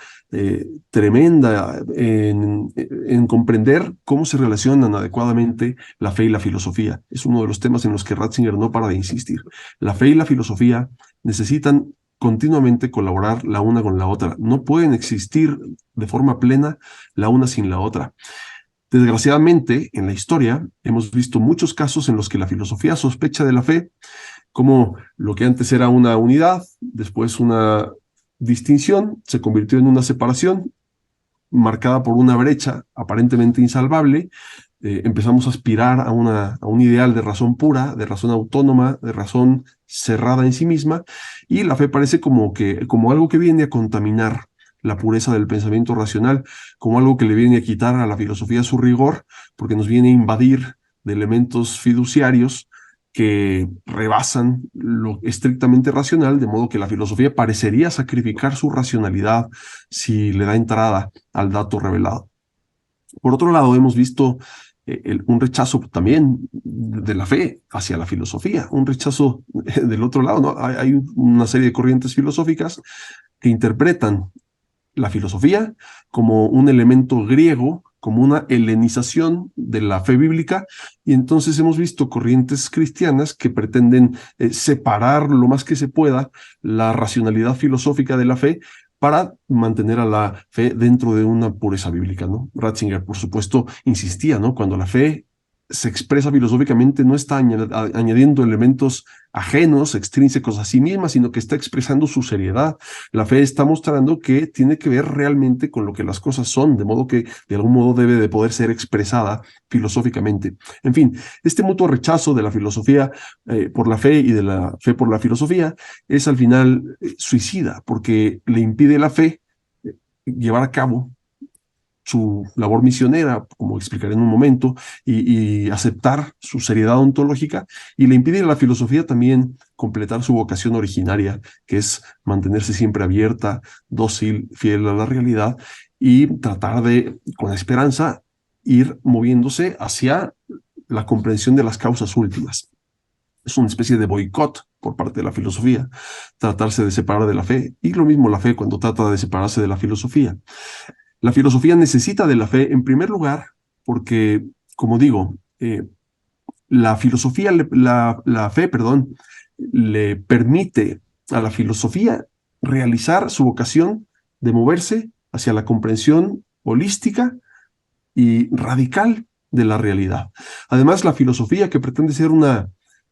tremenda en comprender cómo se relacionan adecuadamente la fe y la filosofía. Es uno de los temas en los que Ratzinger no para de insistir. La fe y la filosofía necesitan continuamente colaborar la una con la otra. No pueden existir de forma plena la una sin la otra. Desgraciadamente, en la historia hemos visto muchos casos en los que la filosofía sospecha de la fe, como lo que antes era una unidad, después una distinción, se convirtió en una separación marcada por una brecha aparentemente insalvable. Empezamos a aspirar a un ideal de razón pura, de razón autónoma, de razón cerrada en sí misma, y la fe parece como algo que viene a contaminar la pureza del pensamiento racional, como algo que le viene a quitar a la filosofía su rigor, porque nos viene a invadir de elementos fiduciarios que rebasan lo estrictamente racional, de modo que la filosofía parecería sacrificar su racionalidad si le da entrada al dato revelado. Por otro lado, hemos visto un rechazo también de la fe hacia la filosofía, un rechazo del otro lado, ¿no? Hay una serie de corrientes filosóficas que interpretan la filosofía como un elemento griego, como una helenización de la fe bíblica, y entonces hemos visto corrientes cristianas que pretenden separar lo más que se pueda la racionalidad filosófica de la fe para mantener a la fe dentro de una pureza bíblica, ¿no? Ratzinger, por supuesto, insistía, ¿no? Cuando la fe se expresa filosóficamente, no está añadiendo elementos ajenos, extrínsecos a sí misma, sino que está expresando su seriedad. La fe está mostrando que tiene que ver realmente con lo que las cosas son, de modo que de algún modo debe de poder ser expresada filosóficamente. En fin, este mutuo rechazo de la filosofía por la fe y de la fe por la filosofía es al final suicida, porque le impide la fe llevar a cabo su labor misionera, como explicaré en un momento, y aceptar su seriedad ontológica, y le impide a la filosofía también completar su vocación originaria, que es mantenerse siempre abierta, dócil, fiel a la realidad, y tratar de, con esperanza, ir moviéndose hacia la comprensión de las causas últimas. Es una especie de boicot por parte de la filosofía, tratarse de separar de la fe, y lo mismo la fe cuando trata de separarse de la filosofía. La filosofía necesita de la fe, en primer lugar, porque, como digo, la filosofía, la fe, perdón, le permite a la filosofía realizar su vocación de moverse hacia la comprensión holística y radical de la realidad. Además, la filosofía, que pretende ser una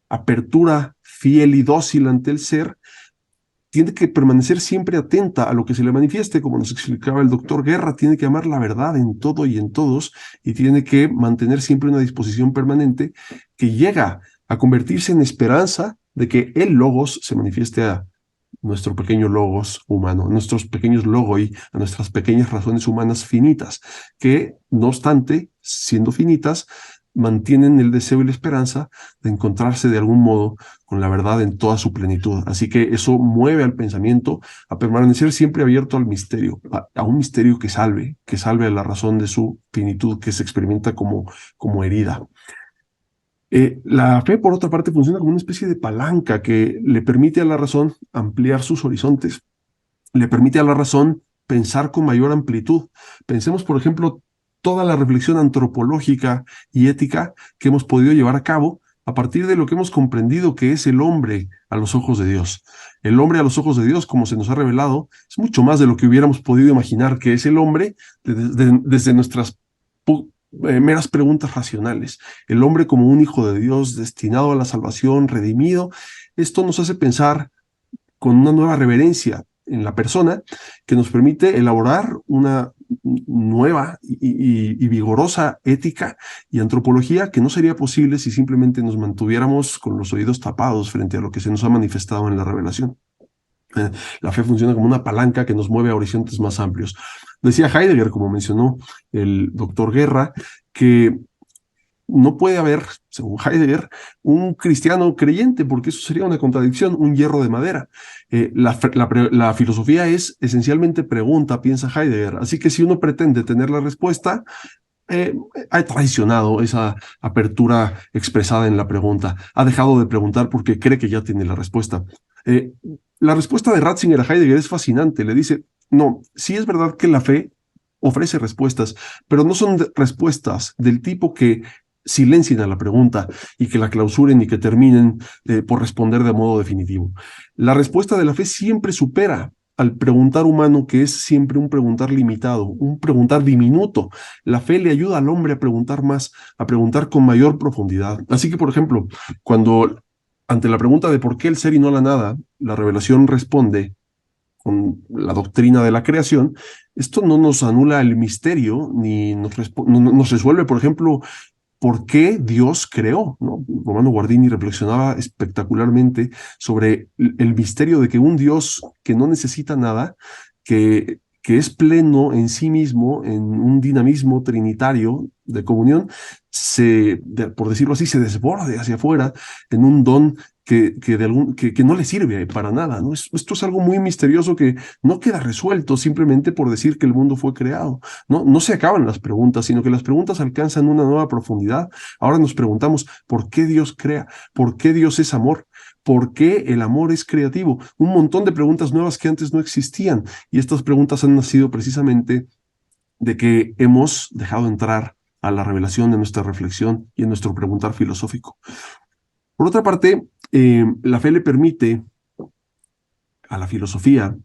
apertura fiel y dócil ante el ser, tiene que permanecer siempre atenta a lo que se le manifieste, como nos explicaba el doctor Guerra, tiene que amar la verdad en todo y en todos, y tiene que mantener siempre una disposición permanente que llega a convertirse en esperanza de que el logos se manifieste a nuestro pequeño logos humano, a nuestros pequeños logoi, a nuestras pequeñas razones humanas finitas, que, no obstante, siendo finitas, mantienen el deseo y la esperanza de encontrarse de algún modo con la verdad en toda su plenitud. Así que eso mueve al pensamiento a permanecer siempre abierto al misterio, a un misterio que salve a la razón de su finitud, que se experimenta como herida. La fe, por otra parte, funciona como una especie de palanca que le permite a la razón ampliar sus horizontes, le permite a la razón pensar con mayor amplitud. Pensemos, por ejemplo, toda la reflexión antropológica y ética que hemos podido llevar a cabo a partir de lo que hemos comprendido que es el hombre a los ojos de Dios. El hombre a los ojos de Dios, como se nos ha revelado, es mucho más de lo que hubiéramos podido imaginar que es el hombre desde nuestras meras preguntas racionales. El hombre como un hijo de Dios destinado a la salvación, redimido. Esto nos hace pensar con una nueva reverencia en la persona que nos permite elaborar una nueva y vigorosa ética y antropología que no sería posible si simplemente nos mantuviéramos con los oídos tapados frente a lo que se nos ha manifestado en la revelación. La fe funciona como una palanca que nos mueve a horizontes más amplios. Decía Heidegger, como mencionó el doctor Guerra, que no puede haber, según Heidegger, un cristiano creyente, porque eso sería una contradicción, un hierro de madera. La filosofía es esencialmente pregunta, piensa Heidegger. Así que si uno pretende tener la respuesta, ha traicionado esa apertura expresada en la pregunta. Ha dejado de preguntar porque cree que ya tiene la respuesta. La respuesta de Ratzinger a Heidegger es fascinante. Le dice, no, sí es verdad que la fe ofrece respuestas, pero no son respuestas del tipo que silencien a la pregunta y que la clausuren y que terminen por responder de modo definitivo. La respuesta de la fe siempre supera al preguntar humano, que es siempre un preguntar limitado, un preguntar diminuto. La fe le ayuda al hombre a preguntar más, a preguntar con mayor profundidad. Así que, por ejemplo, cuando ante la pregunta de por qué el ser y no la nada, la revelación responde con la doctrina de la creación, esto no nos anula el misterio, ni nos resuelve, por ejemplo, por qué Dios creó, ¿no? Romano Guardini reflexionaba espectacularmente sobre el misterio de que un Dios que no necesita nada, que es pleno en sí mismo, en un dinamismo trinitario de comunión, por decirlo así, se desborde hacia afuera en un don que no le sirve para nada, ¿no? Esto es algo muy misterioso que no queda resuelto simplemente por decir que el mundo fue creado, ¿no? No se acaban las preguntas, sino que las preguntas alcanzan una nueva profundidad. Ahora nos preguntamos, ¿por qué Dios crea? ¿Por qué Dios es amor? ¿por qué el amor es creativo? Un montón de preguntas nuevas que antes no existían, y estas preguntas han nacido precisamente de que hemos dejado entrar a la revelación de nuestra reflexión y en nuestro preguntar filosófico. Por otra parte, la fe le permite a la filosofía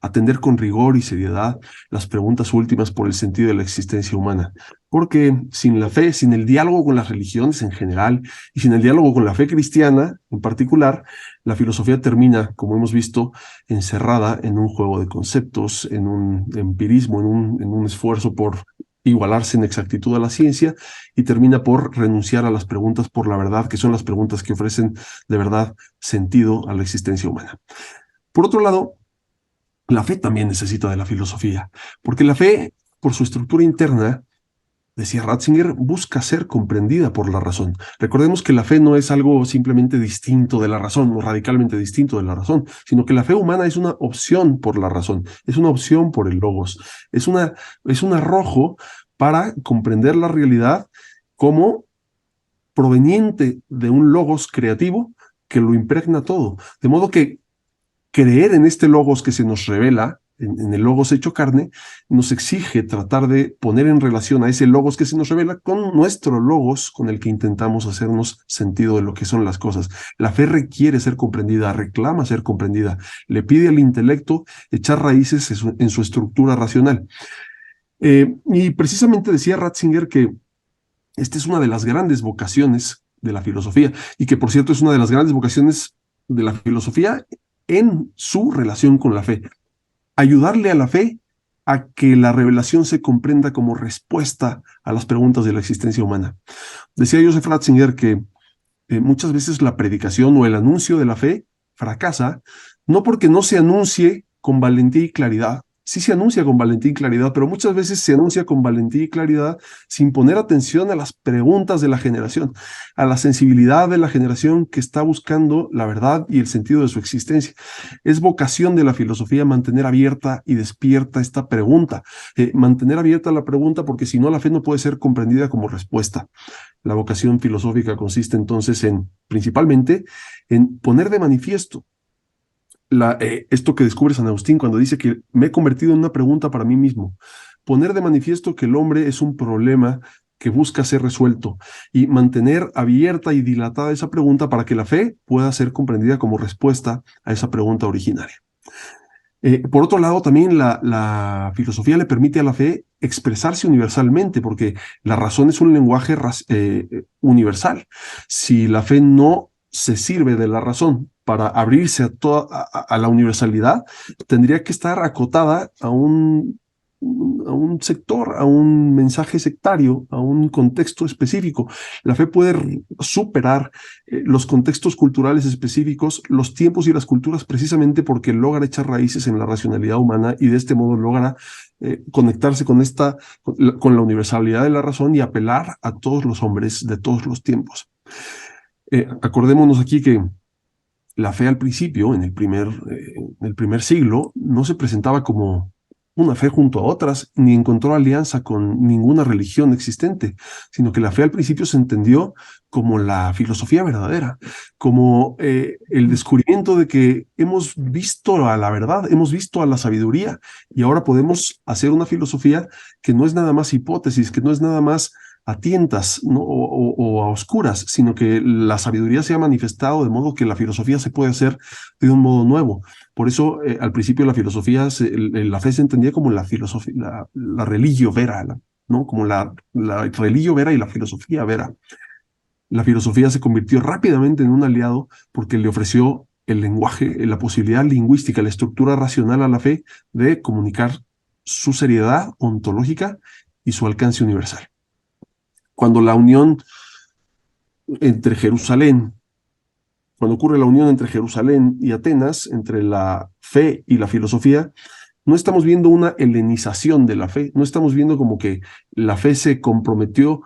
atender con rigor y seriedad las preguntas últimas por el sentido de la existencia humana. Porque sin la fe, sin el diálogo con las religiones en general y sin el diálogo con la fe cristiana en particular, la filosofía termina, como hemos visto, encerrada en un juego de conceptos, en un empirismo, en un esfuerzo por igualarse en exactitud a la ciencia, y termina por renunciar a las preguntas por la verdad, que son las preguntas que ofrecen de verdad sentido a la existencia humana. Por otro lado, la fe también necesita de la filosofía, porque la fe, por su estructura interna, decía Ratzinger, busca ser comprendida por la razón. Recordemos que la fe no es algo simplemente distinto de la razón, o radicalmente distinto de la razón, sino que la fe humana es una opción por la razón, es una opción por el logos, es un arrojo para comprender la realidad como proveniente de un logos creativo que lo impregna todo. De modo que creer en este logos que se nos revela, en el logos hecho carne, nos exige tratar de poner en relación a ese logos que se nos revela con nuestro logos con el que intentamos hacernos sentido de lo que son las cosas. La fe requiere ser comprendida, reclama ser comprendida, le pide al intelecto echar raíces en su estructura racional. Y precisamente decía Ratzinger que esta es una de las grandes vocaciones de la filosofía, y que por cierto es una de las grandes vocaciones de la filosofía en su relación con la fe. Ayudarle a la fe a que la revelación se comprenda como respuesta a las preguntas de la existencia humana. Decía Joseph Ratzinger que muchas veces la predicación o el anuncio de la fe fracasa, no porque no se anuncie con valentía y claridad. Sí se anuncia con valentía y claridad, pero muchas veces se anuncia con valentía y claridad sin poner atención a las preguntas de la generación, a la sensibilidad de la generación que está buscando la verdad y el sentido de su existencia. Es vocación de la filosofía mantener abierta y despierta esta pregunta, mantener abierta la pregunta, porque si no, la fe no puede ser comprendida como respuesta. La vocación filosófica consiste entonces principalmente en poner de manifiesto esto que descubre San Agustín cuando dice que me he convertido en una pregunta para mí mismo. Poner de manifiesto que el hombre es un problema que busca ser resuelto, y mantener abierta y dilatada esa pregunta para que la fe pueda ser comprendida como respuesta a esa pregunta originaria. Por otro lado, también la filosofía le permite a la fe expresarse universalmente, porque la razón es un lenguaje universal. Si la fe no se sirve de la razón para abrirse a la universalidad, tendría que estar acotada a un sector, a un mensaje sectario, a un contexto específico. La fe puede superar los contextos culturales específicos, los tiempos y las culturas, precisamente porque logra echar raíces en la racionalidad humana, y de este modo logra conectarse con la universalidad de la razón y apelar a todos los hombres de todos los tiempos. Acordémonos aquí que la fe al principio, en el primer siglo, no se presentaba como una fe junto a otras, ni encontró alianza con ninguna religión existente, sino que la fe al principio se entendió como la filosofía verdadera, como el descubrimiento de que hemos visto a la verdad, hemos visto a la sabiduría, y ahora podemos hacer una filosofía que no es nada más hipótesis, que no es nada más a tientas, ¿no? o a oscuras, sino que la sabiduría se ha manifestado de modo que la filosofía se puede hacer de un modo nuevo. Por eso, al principio la filosofía, la fe se entendía como la religio vera, ¿no? Como la religio vera y la filosofía vera. La filosofía se convirtió rápidamente en un aliado porque le ofreció el lenguaje, la posibilidad lingüística, la estructura racional a la fe de comunicar su seriedad ontológica y su alcance universal. Cuando ocurre la unión entre Jerusalén y Atenas, entre la fe y la filosofía, no estamos viendo una helenización de la fe, no estamos viendo como que la fe se comprometió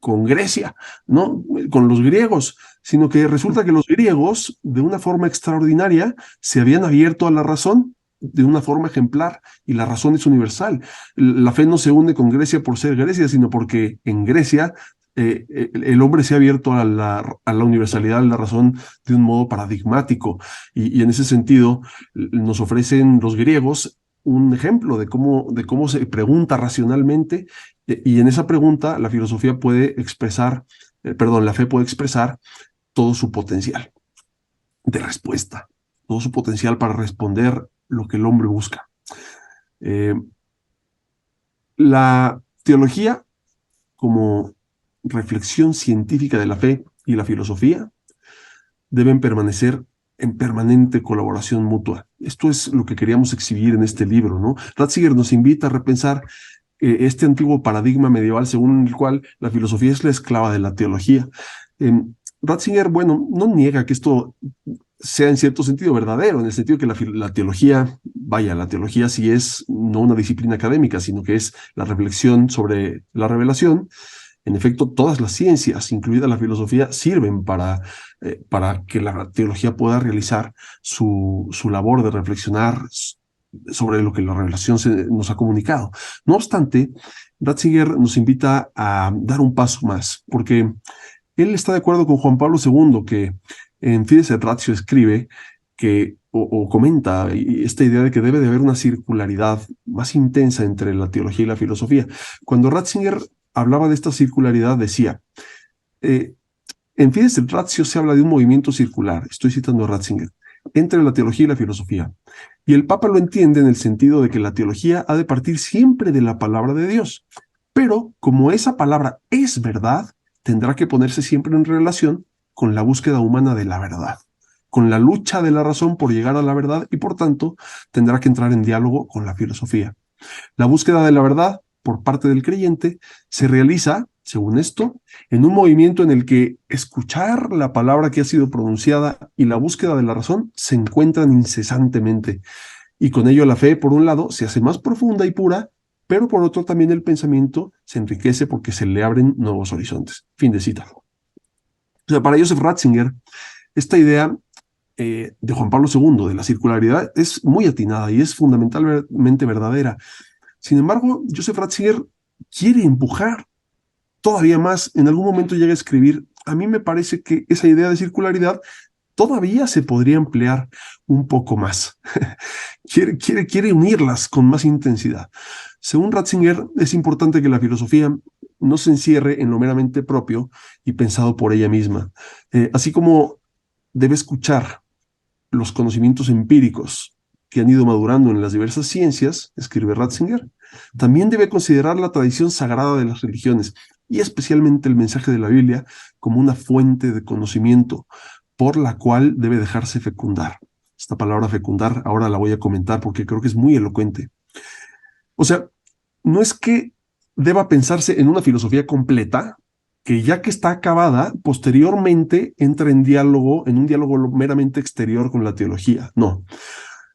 con Grecia, ¿no? Con los griegos, sino que resulta que los griegos, de una forma extraordinaria, se habían abierto a la razón de una forma ejemplar, y la razón es universal. La fe no se une con Grecia por ser Grecia, sino porque en Grecia el hombre se ha abierto a la universalidad de la razón de un modo paradigmático, y en ese sentido nos ofrecen los griegos un ejemplo de cómo se pregunta racionalmente, y en esa pregunta la filosofía puede expresar, la fe puede expresar todo su potencial de respuesta, todo su potencial para responder lo que el hombre busca. La teología, como reflexión científica de la fe, y la filosofía deben permanecer en permanente colaboración mutua. Esto es lo que queríamos exhibir en este libro, ¿no? Ratzinger nos invita a repensar este antiguo paradigma medieval según el cual la filosofía es la esclava de la teología. Ratzinger, bueno, no niega que esto sea en cierto sentido verdadero, en el sentido que la teología, la teología sí es no una disciplina académica, sino que es la reflexión sobre la revelación. En efecto, todas las ciencias, incluida la filosofía, sirven para que la teología pueda realizar su labor de reflexionar sobre lo que la revelación nos ha comunicado. No obstante, Ratzinger nos invita a dar un paso más, porque él está de acuerdo con Juan Pablo II, que en Fides et Ratio escribe que, o comenta esta idea de que debe de haber una circularidad más intensa entre la teología y la filosofía. Cuando Ratzinger hablaba de esta circularidad, decía, en Fides et Ratio se habla de un movimiento circular, estoy citando a Ratzinger, entre la teología y la filosofía. Y el Papa lo entiende en el sentido de que la teología ha de partir siempre de la palabra de Dios, pero como esa palabra es verdad, tendrá que ponerse siempre en relación con la búsqueda humana de la verdad, con la lucha de la razón por llegar a la verdad, y por tanto tendrá que entrar en diálogo con la filosofía. La búsqueda de la verdad por parte del creyente se realiza, según esto, en un movimiento en el que escuchar la palabra que ha sido pronunciada y la búsqueda de la razón se encuentran incesantemente, y con ello la fe, por un lado, se hace más profunda y pura, pero por otro también el pensamiento se enriquece porque se le abren nuevos horizontes. Fin de cita. O sea, para Joseph Ratzinger, esta idea de Juan Pablo II, de la circularidad, es muy atinada y es fundamentalmente verdadera. Sin embargo, Joseph Ratzinger quiere empujar todavía más. En algún momento llega a escribir, a mí me parece que esa idea de circularidad todavía se podría emplear un poco más. quiere unirlas con más intensidad. Según Ratzinger, es importante que la filosofía no se encierre en lo meramente propio y pensado por ella misma, así como debe escuchar los conocimientos empíricos que han ido madurando en las diversas ciencias, escribe Ratzinger, también debe considerar la tradición sagrada de las religiones, y especialmente el mensaje de la Biblia, como una fuente de conocimiento por la cual debe dejarse fecundar. Esta palabra fecundar ahora la voy a comentar porque creo que es muy elocuente. O sea, no es que deba pensarse en una filosofía completa, que ya que está acabada, posteriormente entra en un diálogo meramente exterior con la teología. No,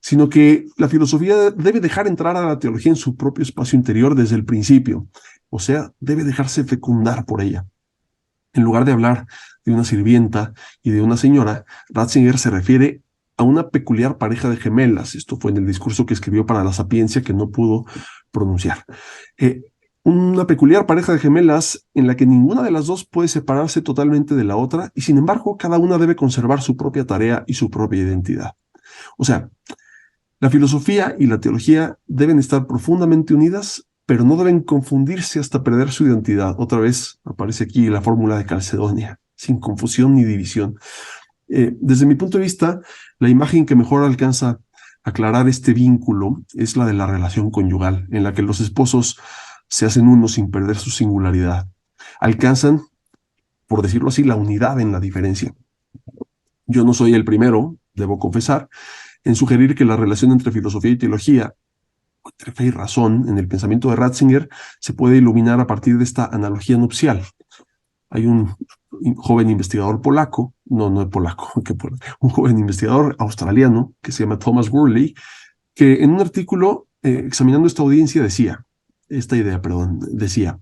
sino que la filosofía debe dejar entrar a la teología en su propio espacio interior desde el principio. O sea, debe dejarse fecundar por ella. En lugar de hablar de una sirvienta y de una señora, Ratzinger se refiere a una peculiar pareja de gemelas. Esto fue en el discurso que escribió para la Sapiencia, que no pudo pronunciar. Una peculiar pareja de gemelas en la que ninguna de las dos puede separarse totalmente de la otra, y sin embargo cada una debe conservar su propia tarea y su propia identidad. O sea, la filosofía y la teología deben estar profundamente unidas, pero no deben confundirse hasta perder su identidad. Otra vez aparece aquí la fórmula de Calcedonia, sin confusión ni división. Desde mi punto de vista, la imagen que mejor alcanza a aclarar este vínculo es la de la relación conyugal, en la que los esposos se hacen uno sin perder su singularidad. Alcanzan, por decirlo así, la unidad en la diferencia. Yo no soy el primero, debo confesar, en sugerir que la relación entre filosofía y teología, entre fe y razón, en el pensamiento de Ratzinger, se puede iluminar a partir de esta analogía nupcial. Hay un joven investigador polaco, no es polaco, un joven investigador australiano que se llama Thomas Worley, que en un artículo examinando esta idea, decía,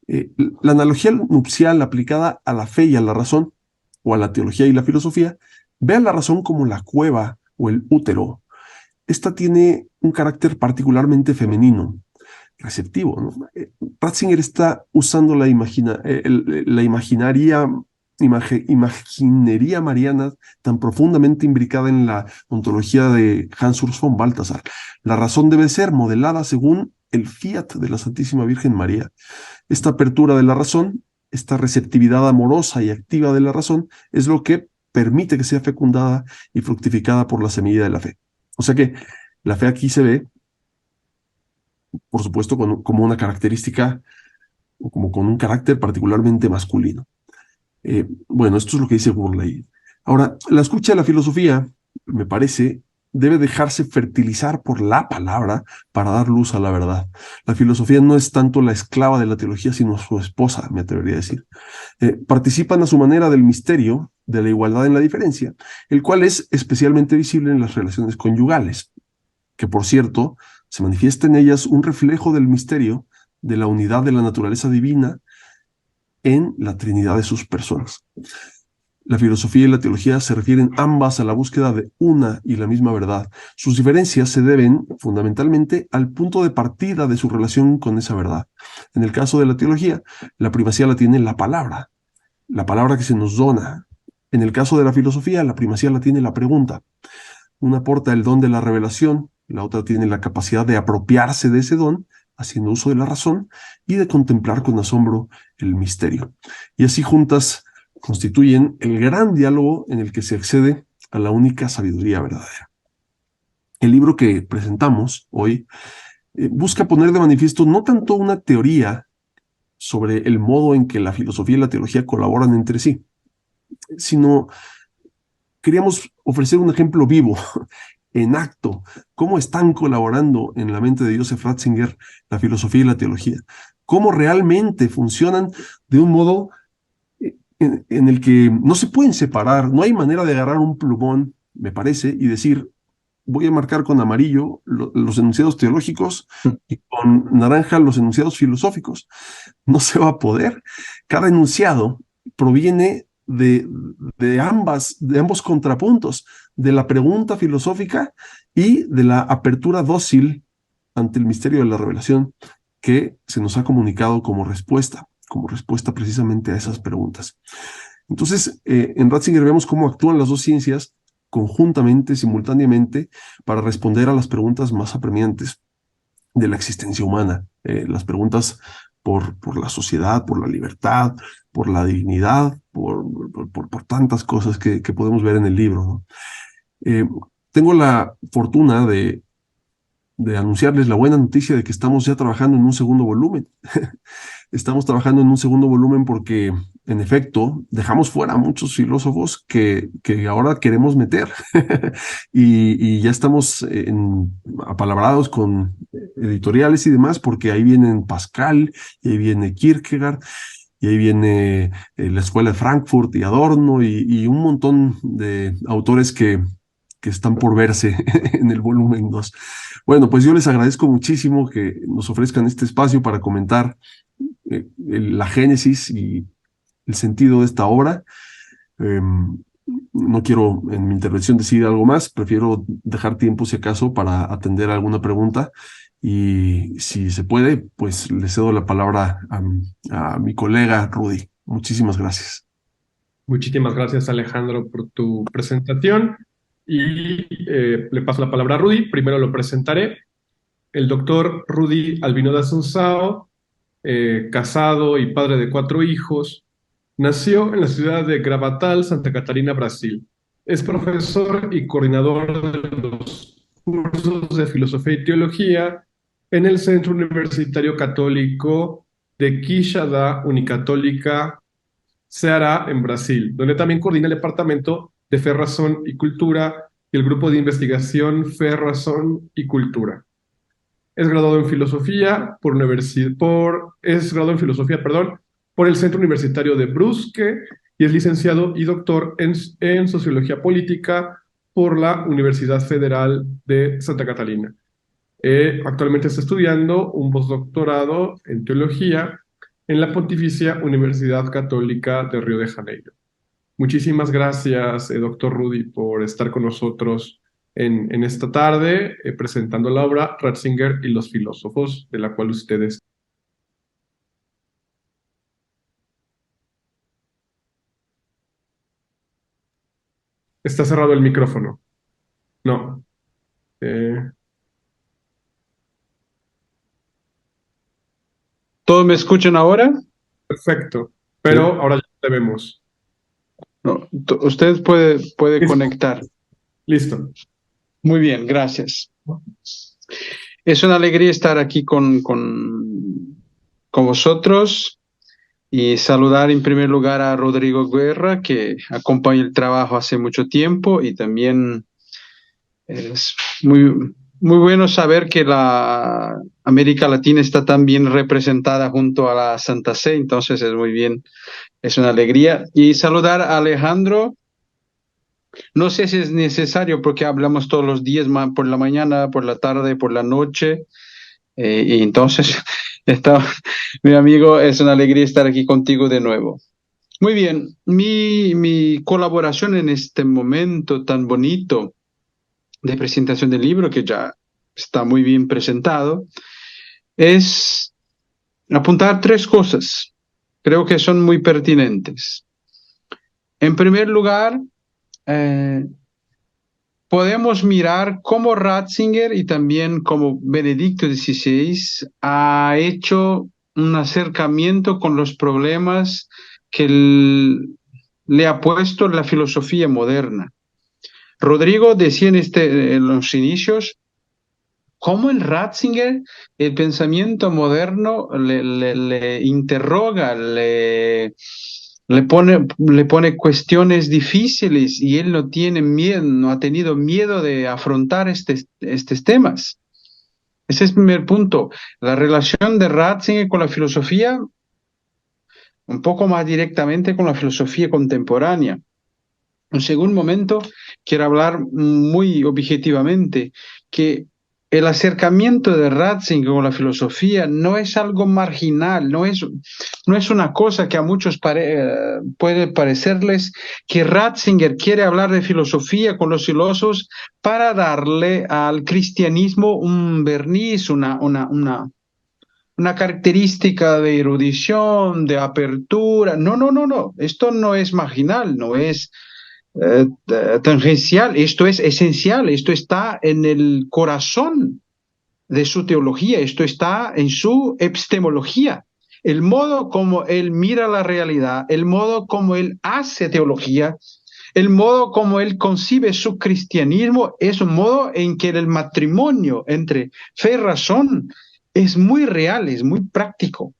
la analogía nupcial aplicada a la fe y a la razón, o a la teología y la filosofía, ve a la razón como la cueva o el útero. Esta tiene un carácter particularmente femenino. receptivo, ¿no? Ratzinger está usando la imaginería mariana tan profundamente imbricada en la ontología de Hans Urs von Balthasar. La razón debe ser modelada según el fiat de la Santísima Virgen María. Esta apertura de la razón, esta receptividad amorosa y activa de la razón, es lo que permite que sea fecundada y fructificada por la semilla de la fe. O sea que la fe aquí se ve, por supuesto, como una característica, o como con un carácter particularmente masculino. Bueno, esto es lo que dice Burley. Ahora, la escucha de la filosofía, me parece, debe dejarse fertilizar por la palabra para dar luz a la verdad. La filosofía no es tanto la esclava de la teología, sino su esposa, me atrevería a decir. Participan a su manera del misterio, de la igualdad en la diferencia, el cual es especialmente visible en las relaciones conyugales, que por cierto, se manifiesta en ellas un reflejo del misterio de la unidad de la naturaleza divina en la Trinidad de sus personas. La filosofía y la teología se refieren ambas a la búsqueda de una y la misma verdad. Sus diferencias se deben fundamentalmente al punto de partida de su relación con esa verdad. En el caso de la teología, la primacía la tiene la palabra que se nos dona. En el caso de la filosofía, la primacía la tiene la pregunta. Una aporta el don de la revelación, la otra tiene la capacidad de apropiarse de ese don, haciendo uso de la razón y de contemplar con asombro el misterio. Y así juntas constituyen el gran diálogo en el que se accede a la única sabiduría verdadera. El libro que presentamos hoy busca poner de manifiesto no tanto una teoría sobre el modo en que la filosofía y la teología colaboran entre sí, sino queríamos ofrecer un ejemplo vivo, en acto, cómo están colaborando en la mente de Joseph Ratzinger la filosofía y la teología, cómo realmente funcionan de un modo en el que no se pueden separar, no hay manera de agarrar un plumón, me parece, y decir, voy a marcar con amarillo los enunciados teológicos y con naranja los enunciados filosóficos. No se va a poder. Cada enunciado proviene de ambos contrapuntos, de la pregunta filosófica y de la apertura dócil ante el misterio de la revelación que se nos ha comunicado como respuesta precisamente a esas preguntas. Entonces, en Ratzinger vemos cómo actúan las dos ciencias conjuntamente, simultáneamente, para responder a las preguntas más apremiantes de la existencia humana, las preguntas por la sociedad, por la libertad, por la dignidad, por tantas cosas que podemos ver en el libro, ¿no? Tengo la fortuna de anunciarles la buena noticia de que estamos ya trabajando en un segundo volumen. Estamos trabajando en un segundo volumen porque, en efecto, dejamos fuera a muchos filósofos que ahora queremos meter y ya estamos apalabrados con editoriales y demás, porque ahí vienen Pascal, y ahí viene Kierkegaard, y ahí viene la Escuela de Frankfurt y Adorno y un montón de autores que están por verse en el volumen 2. Bueno, pues yo les agradezco muchísimo que nos ofrezcan este espacio para comentar la génesis y el sentido de esta obra. No quiero en mi intervención decir algo más, prefiero dejar tiempo si acaso para atender alguna pregunta y si se puede, pues le cedo la palabra a mi colega Rudy. Muchísimas gracias. Muchísimas gracias, Alejandro, por tu presentación. Y le paso la palabra a Rudy. Primero lo presentaré. El doctor Rudy Albino de Assunção, casado y padre de 4 hijos, nació en la ciudad de Gravatal, Santa Catarina, Brasil. Es profesor y coordinador de los cursos de Filosofía y Teología en el Centro Universitario Católico de Quixadá Unicatólica Ceará, en Brasil, donde también coordina el Departamento de Fe, Razón y Cultura y el Grupo de Investigación Fe, Razón y Cultura. Es graduado en Filosofía por el Centro Universitario de Brusque y es licenciado y doctor en Sociología Política por la Universidad Federal de Santa Catarina. Actualmente está estudiando un postdoctorado en Teología en la Pontificia Universidad Católica de Río de Janeiro. Muchísimas gracias, doctor Rudy, por estar con nosotros en esta tarde presentando la obra Ratzinger y los filósofos, de la cual ustedes... Está cerrado el micrófono. No. Eh, ¿Todos me escuchan ahora? perfecto. Pero ahora ya te vemos. No, usted puede Listo. conectar. Listo. Muy bien, gracias. Es una alegría estar aquí con vosotros y saludar en primer lugar a Rodrigo Guerra, que acompaña el trabajo hace mucho tiempo, y también es muy bueno saber que la América Latina está tan bien representada junto a la Santa Sé, entonces es muy bien, es una alegría. Y saludar a Alejandro. No sé si es necesario porque hablamos todos los días, por la mañana, por la tarde, por la noche. Y entonces, mi amigo, es una alegría estar aquí contigo de nuevo. Muy bien, mi colaboración en este momento tan bonito de presentación del libro, que ya está muy bien presentado, es apuntar tres cosas. Creo que son muy pertinentes. En primer lugar, podemos mirar cómo Ratzinger y también cómo Benedicto XVI ha hecho un acercamiento con los problemas que le ha puesto la filosofía moderna. Rodrigo decía en los inicios cómo en Ratzinger el pensamiento moderno le interroga, le pone cuestiones difíciles y él no tiene miedo, no ha tenido miedo de afrontar estos temas. Ese es el primer punto. La relación de Ratzinger con la filosofía, un poco más directamente con la filosofía contemporánea. En segundo momento, quiero hablar muy objetivamente que el acercamiento de Ratzinger con la filosofía no es algo marginal, no es una cosa que a muchos puede parecerles que Ratzinger quiere hablar de filosofía con los filósofos para darle al cristianismo un verniz, una característica de erudición, de apertura. No. Esto no es marginal, no es tangencial, esto es esencial, esto está en el corazón de su teología, esto está en su epistemología, el modo como él mira la realidad, el modo como él hace teología, el modo como él concibe su cristianismo es un modo en que el matrimonio entre fe y razón es muy real, es muy práctico.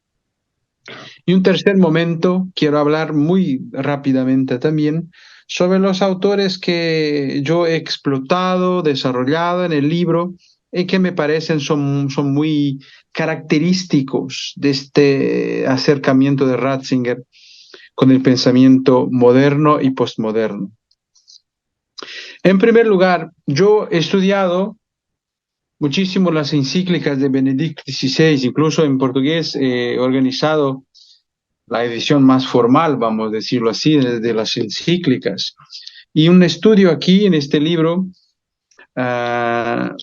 Y un tercer momento, quiero hablar muy rápidamente también sobre los autores que yo he explotado, desarrollado en el libro y que me parecen son muy característicos de este acercamiento de Ratzinger con el pensamiento moderno y postmoderno. En primer lugar, yo he estudiado muchísimo las encíclicas de Benedicto XVI, incluso en portugués he organizado la edición más formal, vamos a decirlo así, de las encíclicas. Y un estudio aquí en este libro,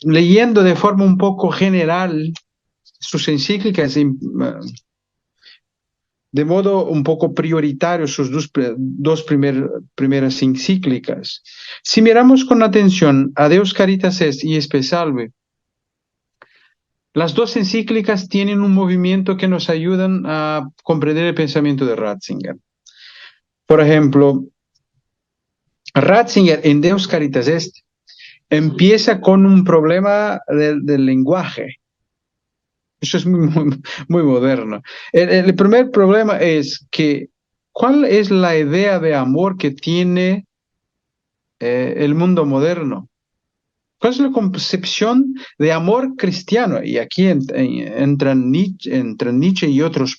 leyendo de forma un poco general sus encíclicas, de modo un poco prioritario sus dos primeras encíclicas. Si miramos con atención a Deus Caritas Est y Spe Salve, las dos encíclicas tienen un movimiento que nos ayudan a comprender el pensamiento de Ratzinger. Por ejemplo, Ratzinger en Deus Caritas Est empieza con un problema del lenguaje. Eso es muy moderno. El primer problema es que, ¿cuál es la idea de amor que tiene el mundo moderno? ¿Cuál es la concepción de amor cristiano? Y aquí entran Nietzsche y otros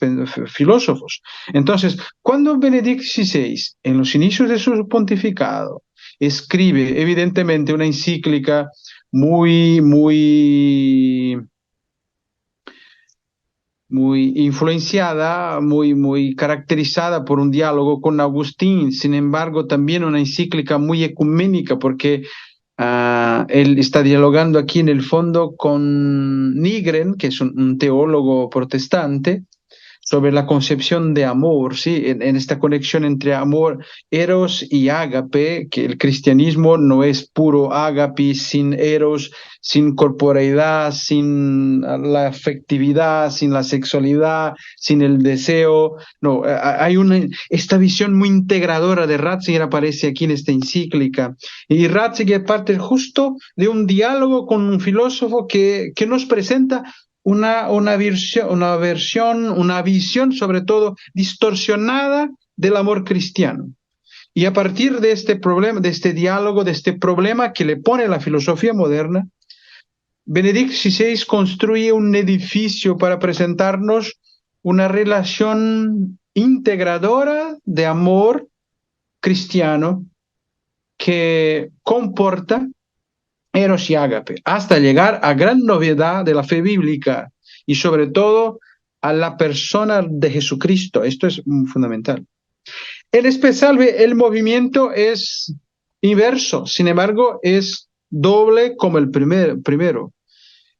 filósofos. Entonces, cuando Benedicto XVI, en los inicios de su pontificado, escribe evidentemente una encíclica muy influenciada, muy caracterizada por un diálogo con Agustín, sin embargo, también una encíclica muy ecuménica, porque Él está dialogando aquí en el fondo con Nygren, que es un teólogo protestante, sobre la concepción de amor, ¿sí? En esta conexión entre amor, eros y ágape, que el cristianismo no es puro ágape sin eros, sin corporeidad, sin la afectividad, sin la sexualidad, sin el deseo. No, hay esta visión muy integradora de Ratzinger aparece aquí en esta encíclica. Y Ratzinger parte justo de un diálogo con un filósofo que nos presenta una visión sobre todo distorsionada del amor cristiano. Y a partir de este problema, de este diálogo, de este problema que le pone la filosofía moderna, Benedicto XVI construye un edificio para presentarnos una relación integradora de amor cristiano que comporta eros y ágape, hasta llegar a gran novedad de la fe bíblica y sobre todo a la persona de Jesucristo. Esto es fundamental. En especial el movimiento es inverso, sin embargo es doble como el primero.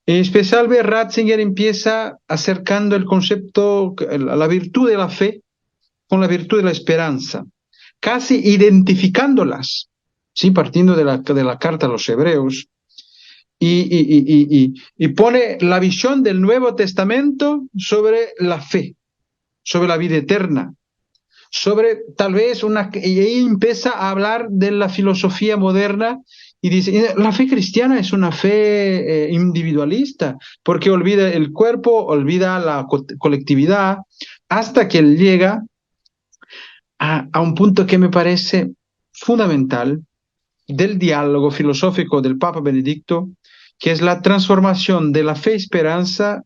En especial Ratzinger empieza acercando el concepto, la virtud de la fe con la virtud de la esperanza, casi identificándolas, ¿sí? Partiendo de la carta a los hebreos, y pone la visión del Nuevo Testamento sobre la fe, sobre la vida eterna, sobre tal vez y ahí empieza a hablar de la filosofía moderna y dice, la fe cristiana es una fe individualista, porque olvida el cuerpo, olvida la colectividad, hasta que él llega a un punto que me parece fundamental del diálogo filosófico del Papa Benedicto, que es la transformación de la fe y esperanza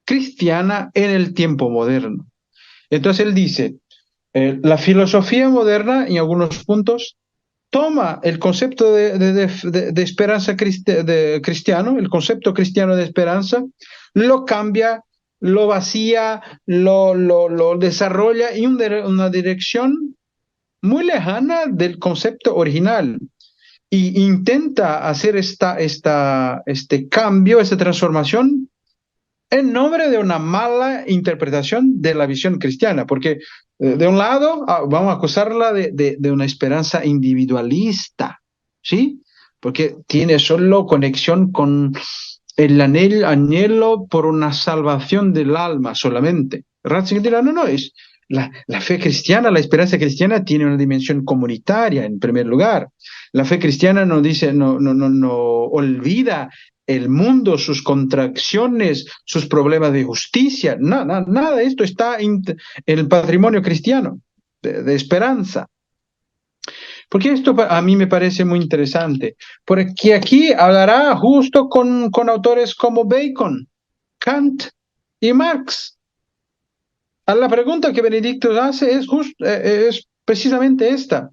cristiana en el tiempo moderno. Entonces él dice, la filosofía moderna, en algunos puntos, toma el concepto de esperanza cristiano, el concepto cristiano de esperanza, lo cambia, lo vacía, lo desarrolla en una dirección muy lejana del concepto original. Y intenta hacer este cambio, esta transformación, en nombre de una mala interpretación de la visión cristiana, porque de un lado vamos a acusarla de una esperanza individualista, ¿sí? Porque tiene solo conexión con el anhelo por una salvación del alma solamente. Ratzinger dirá, no, es la fe cristiana, la esperanza cristiana tiene una dimensión comunitaria en primer lugar. La fe cristiana no olvida el mundo, sus contracciones, sus problemas de justicia, nada de esto está en el patrimonio cristiano de esperanza. Porque esto a mí me parece muy interesante, porque aquí hablará justo con autores como Bacon, Kant y Marx. A la pregunta que Benedicto hace es precisamente esta.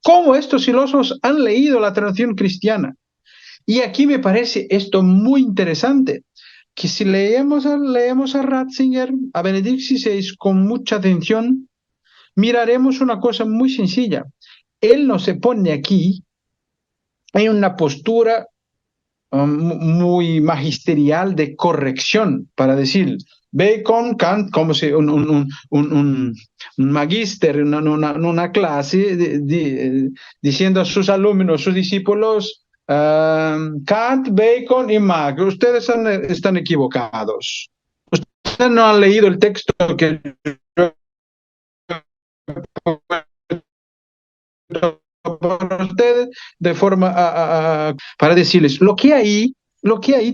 ¿Cómo estos filósofos han leído la tradición cristiana? Y aquí me parece esto muy interesante, que si leemos a Ratzinger, a Benedicto XVI con mucha atención, miraremos una cosa muy sencilla. Él no se pone aquí en una postura muy magisterial de corrección para decir, Bacon, Kant, como si un magíster en una clase diciendo a sus alumnos, sus discípulos, Kant, Bacon y Marx, ustedes están equivocados. Ustedes no han leído el texto que por ustedes de forma para decirles lo que ahí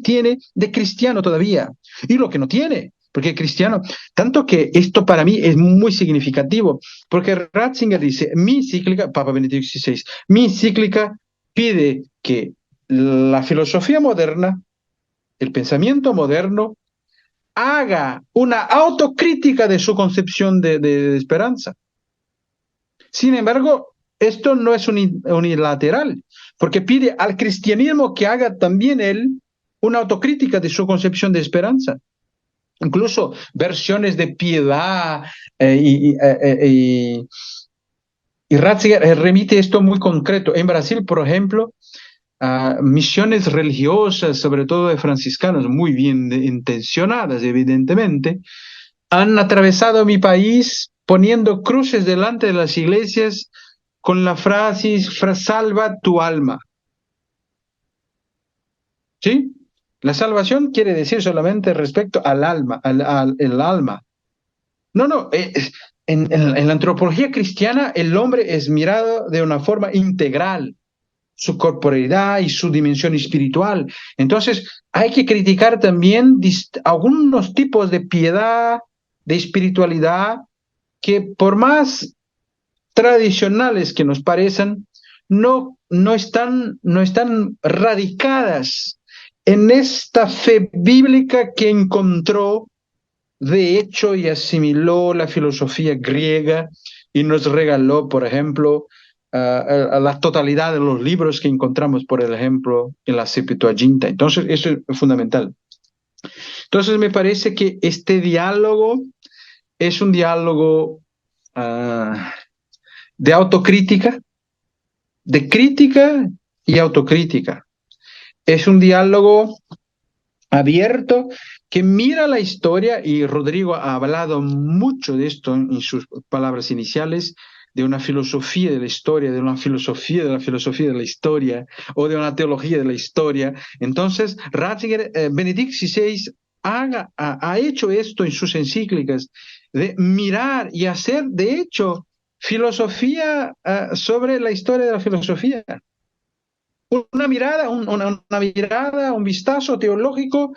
tiene de cristiano todavía y lo que no tiene, porque cristiano, tanto que esto para mí es muy significativo, porque Ratzinger dice, mi encíclica, Papa Benedicto XVI, mi encíclica pide que la filosofía moderna, el pensamiento moderno, haga una autocrítica de su concepción de esperanza. Sin embargo, esto no es unilateral, porque pide al cristianismo que haga también él una autocrítica de su concepción de esperanza. Incluso versiones de piedad y Y Ratzinger remite esto muy concreto. En Brasil, por ejemplo, misiones religiosas, sobre todo de franciscanos, muy bien intencionadas, evidentemente, han atravesado mi país poniendo cruces delante de las iglesias con la frase, salva tu alma. ¿Sí? La salvación quiere decir solamente respecto al alma, el alma. No, no, en la antropología cristiana el hombre es mirado de una forma integral, su corporalidad y su dimensión espiritual. Entonces, hay que criticar también algunos tipos de piedad, de espiritualidad, que por más tradicionales que nos parecen, no están radicadas en esta fe bíblica que encontró, de hecho, y asimiló la filosofía griega y nos regaló, por ejemplo, a la totalidad de los libros que encontramos, por ejemplo, en la Septuaginta. Entonces, eso es fundamental. Entonces, me parece que este diálogo es un diálogo de autocrítica, de crítica y autocrítica. Es un diálogo abierto que mira la historia, y Rodrigo ha hablado mucho de esto en sus palabras iniciales, de una filosofía de la historia, de una filosofía de la historia, o de una teología de la historia. Entonces, Ratzinger, Benedict XVI ha hecho esto en sus encíclicas, de mirar y hacer, de hecho, filosofía sobre la historia de la filosofía. Una mirada, una mirada, un vistazo teológico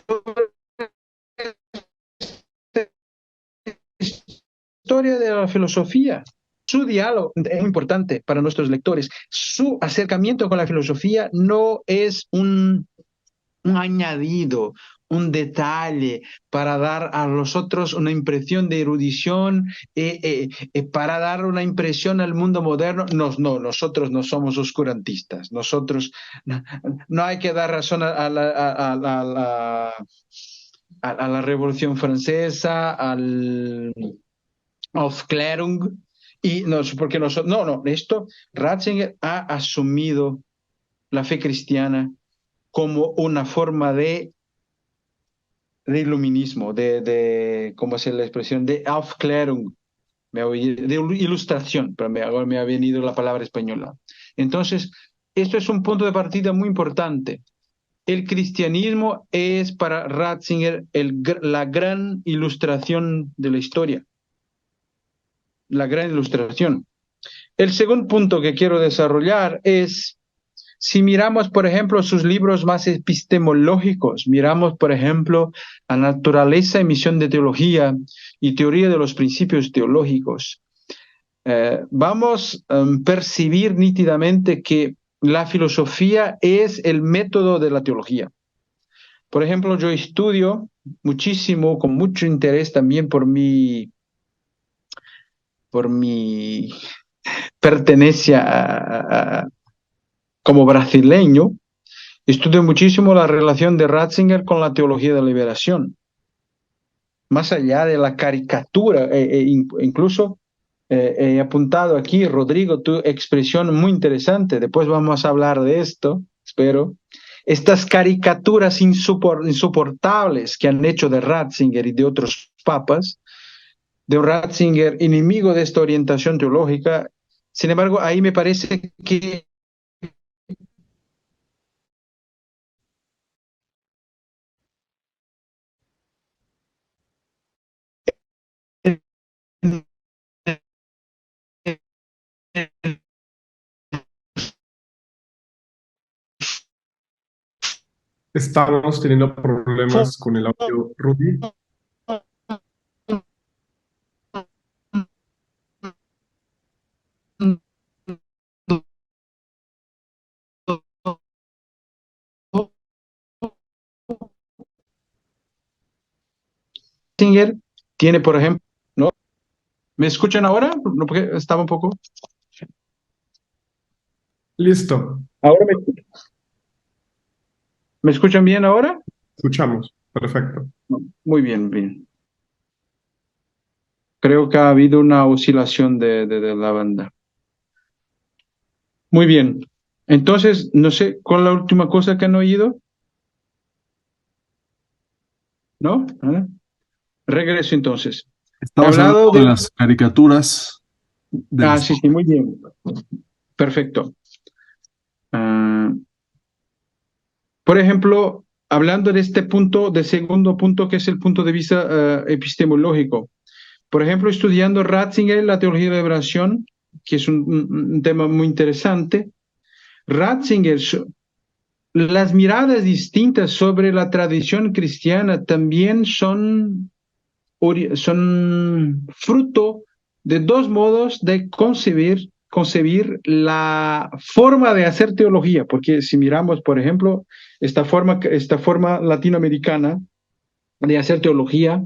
sobre historia de la filosofía. Su diálogo es muy importante para nuestros lectores. Su acercamiento con la filosofía no es un añadido, un detalle para dar a los otros una impresión de erudición, para dar una impresión al mundo moderno. No, nosotros no somos oscurantistas. Nosotros no hay que dar razón a la Revolución Francesa, al Aufklärung, y no, porque nosotros, no, esto, Ratzinger ha asumido la fe cristiana como una forma de iluminismo, ¿cómo es la expresión? De Aufklärung, de ilustración, pero ahora me ha venido la palabra española. Entonces, esto es un punto de partida muy importante. El cristianismo es para Ratzinger la gran ilustración de la historia, la gran ilustración. El segundo punto que quiero desarrollar es, si miramos, por ejemplo, sus libros más epistemológicos, miramos, por ejemplo, a Naturaleza y Misión de Teología y Teoría de los Principios Teológicos, vamos a percibir nítidamente que la filosofía es el método de la teología. Por ejemplo, yo estudio muchísimo, con mucho interés también por mi pertenencia como brasileño, estudio muchísimo la relación de Ratzinger con la teología de la liberación. Más allá de la caricatura, incluso he apuntado aquí, Rodrigo, tu expresión muy interesante, después vamos a hablar de esto, espero. Estas caricaturas insoportables que han hecho de Ratzinger y de otros papas, de un Ratzinger enemigo de esta orientación teológica. Sin embargo, ahí me parece que Estamos teniendo problemas con el audio, Rudy. Ratzinger tiene, por ejemplo, ¿no? ¿Me escuchan ahora? No, porque estaba un poco. Listo, Ahora ¿me escuchan bien ahora? escuchamos. Perfecto. Muy bien, bien. Creo que ha habido una oscilación de la banda. Muy bien. Entonces, no sé, ¿cuál es la última cosa que han oído? ¿No? ¿Ah? Regreso entonces. He Estabas hablando hablado de de... las caricaturas de Ah, las... sí, sí, muy bien. Perfecto. Ah, por ejemplo, hablando de este punto, de segundo punto, que es el punto de vista epistemológico. Por ejemplo, estudiando Ratzinger, la teología de la liberación, que es un tema muy interesante. Ratzinger, las miradas distintas sobre la tradición cristiana también son fruto de dos modos de concebir la forma de hacer teología, porque si miramos, por ejemplo, esta forma latinoamericana de hacer teología,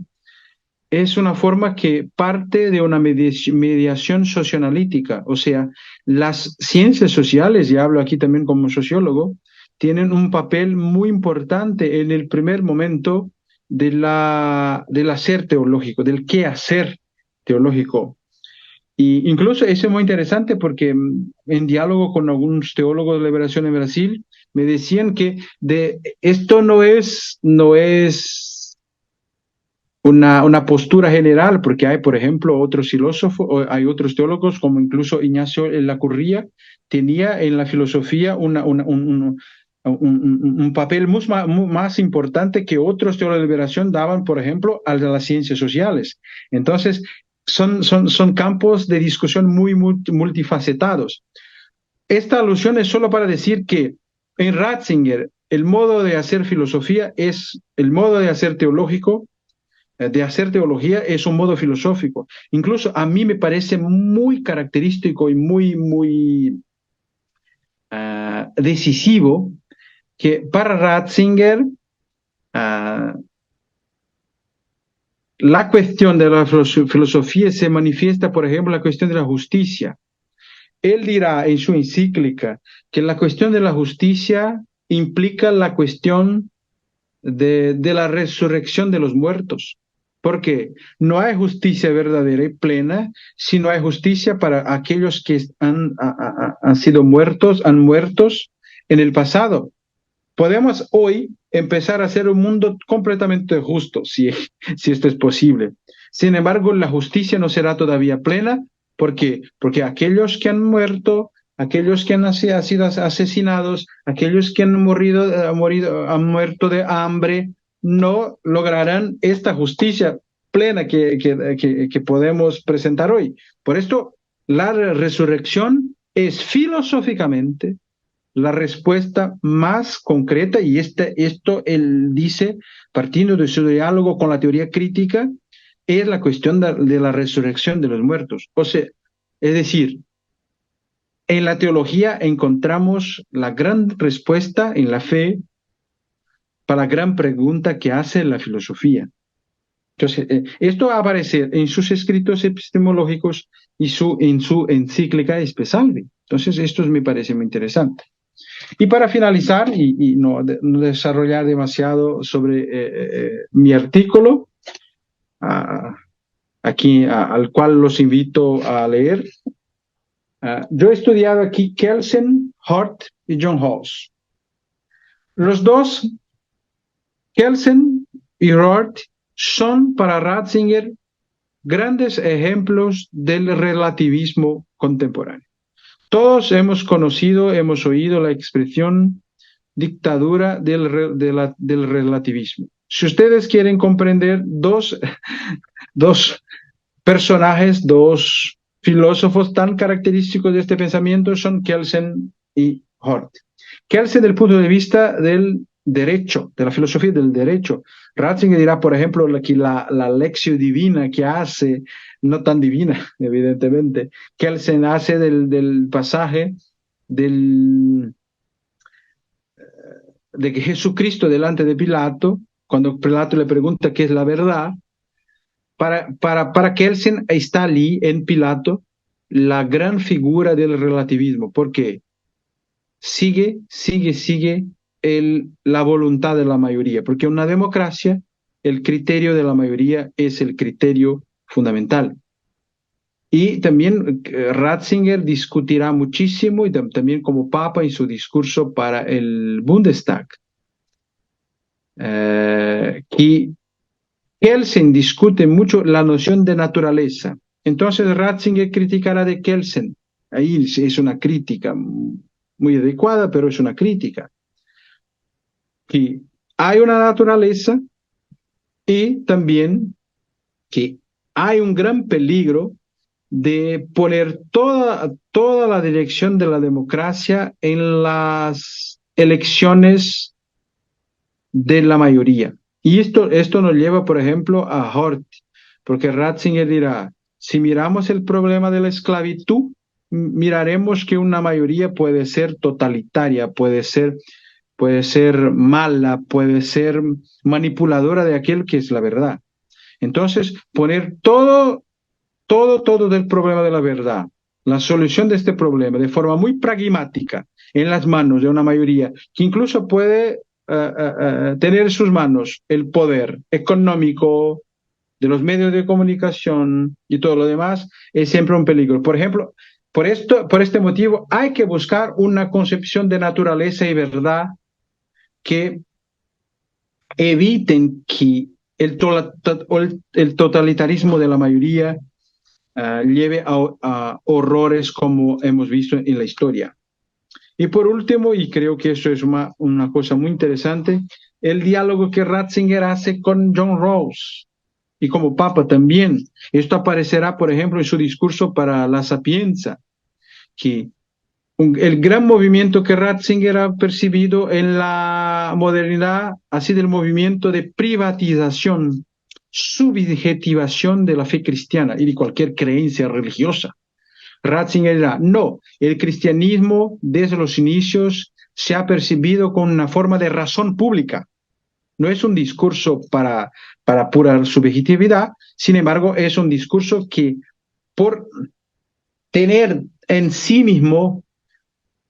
es una forma que parte de una mediación socioanalítica, o sea, las ciencias sociales, y hablo aquí también como sociólogo, tienen un papel muy importante en el primer momento del hacer teológico, del qué hacer teológico. Y incluso eso es muy interesante porque en diálogo con algunos teólogos de liberación en Brasil, me decían que esto no es una postura general, porque hay, por ejemplo, otros filósofos, o hay otros teólogos, como incluso Ignacio Lacurría, tenía en la filosofía un papel más importante que otros teólogos de liberación daban, por ejemplo, al de las ciencias sociales. Entonces, son campos de discusión muy multifacetados. Esta alusión es solo para decir que en Ratzinger el modo de hacer filosofía es el modo de hacer teológico, de hacer teología es un modo filosófico. Incluso a mí me parece muy característico y muy decisivo que para Ratzinger la cuestión de la filosofía se manifiesta, por ejemplo, la cuestión de la justicia. Él dirá en su encíclica que la cuestión de la justicia implica la cuestión de la resurrección de los muertos. Porque no hay justicia verdadera y plena si no hay justicia para aquellos que han sido muertos, han muertos en el pasado. Podemos hoy empezar a hacer un mundo completamente justo, si esto es posible. Sin embargo, la justicia no será todavía plena. ¿Por qué? Porque aquellos que han muerto, aquellos que han sido asesinados, aquellos que han muerto de hambre, no lograrán esta justicia plena que podemos presentar hoy. Por esto, la resurrección es filosóficamente la respuesta más concreta, y esto él dice, partiendo de su diálogo con la teoría crítica, es la cuestión de la resurrección de los muertos. O sea, es decir, en la teología encontramos la gran respuesta en la fe para la gran pregunta que hace la filosofía. Entonces, esto va a aparecer en sus escritos epistemológicos y en su encíclica Espesalvi. Entonces, esto me parece muy interesante. Y para finalizar, y no desarrollar demasiado sobre mi artículo, aquí al cual los invito a leer, yo he estudiado aquí Kelsen, Hort y John Rawls. Los dos, Kelsen y Hort, son para Ratzinger grandes ejemplos del relativismo contemporáneo. Todos hemos conocido, hemos oído la expresión dictadura del relativismo. Si ustedes quieren comprender dos personajes, dos filósofos tan característicos de este pensamiento, son Kelsen y Hort. Kelsen desde el punto de vista del derecho, de la filosofía del derecho. Ratzinger dirá, por ejemplo, que la lección divina que hace, no tan divina, evidentemente, Kelsen hace del pasaje de que Jesucristo delante de Pilato, cuando Pilato le pregunta qué es la verdad, para Kelsen está allí en Pilato la gran figura del relativismo, porque sigue la voluntad de la mayoría, porque en una democracia el criterio de la mayoría es el criterio fundamental. Y también Ratzinger discutirá muchísimo y también como papa en su discurso para el Bundestag. Que Kelsen discute mucho la noción de naturaleza. Entonces Ratzinger criticará de Kelsen. Ahí es una crítica muy adecuada, pero es una crítica. Que hay una naturaleza y también que hay un gran peligro de poner toda la dirección de la democracia en las elecciones de la mayoría. Y esto nos lleva, por ejemplo, a Hort, porque Ratzinger dirá, si miramos el problema de la esclavitud, miraremos que una mayoría puede ser totalitaria, puede ser mala, puede ser manipuladora de aquel que es la verdad. Entonces, poner todo del problema de la verdad, la solución de este problema de forma muy pragmática en las manos de una mayoría que incluso puede tener en sus manos el poder económico de los medios de comunicación y todo lo demás, es siempre un peligro. Por ejemplo, por este motivo, hay que buscar una concepción de naturaleza y verdad que eviten que el totalitarismo de la mayoría lleve a horrores como hemos visto en la historia. Y por último, y creo que eso es una cosa muy interesante, el diálogo que Ratzinger hace con John Rawls y como Papa también. Esto aparecerá, por ejemplo, en su discurso para la Sapienza, que el gran movimiento que Ratzinger ha percibido en la modernidad ha sido el movimiento de privatización, subjetivación de la fe cristiana y de cualquier creencia religiosa. Ratzinger dirá, no, el cristianismo desde los inicios se ha percibido como una forma de razón pública. No es un discurso para pura subjetividad, sin embargo, es un discurso que por tener en sí mismo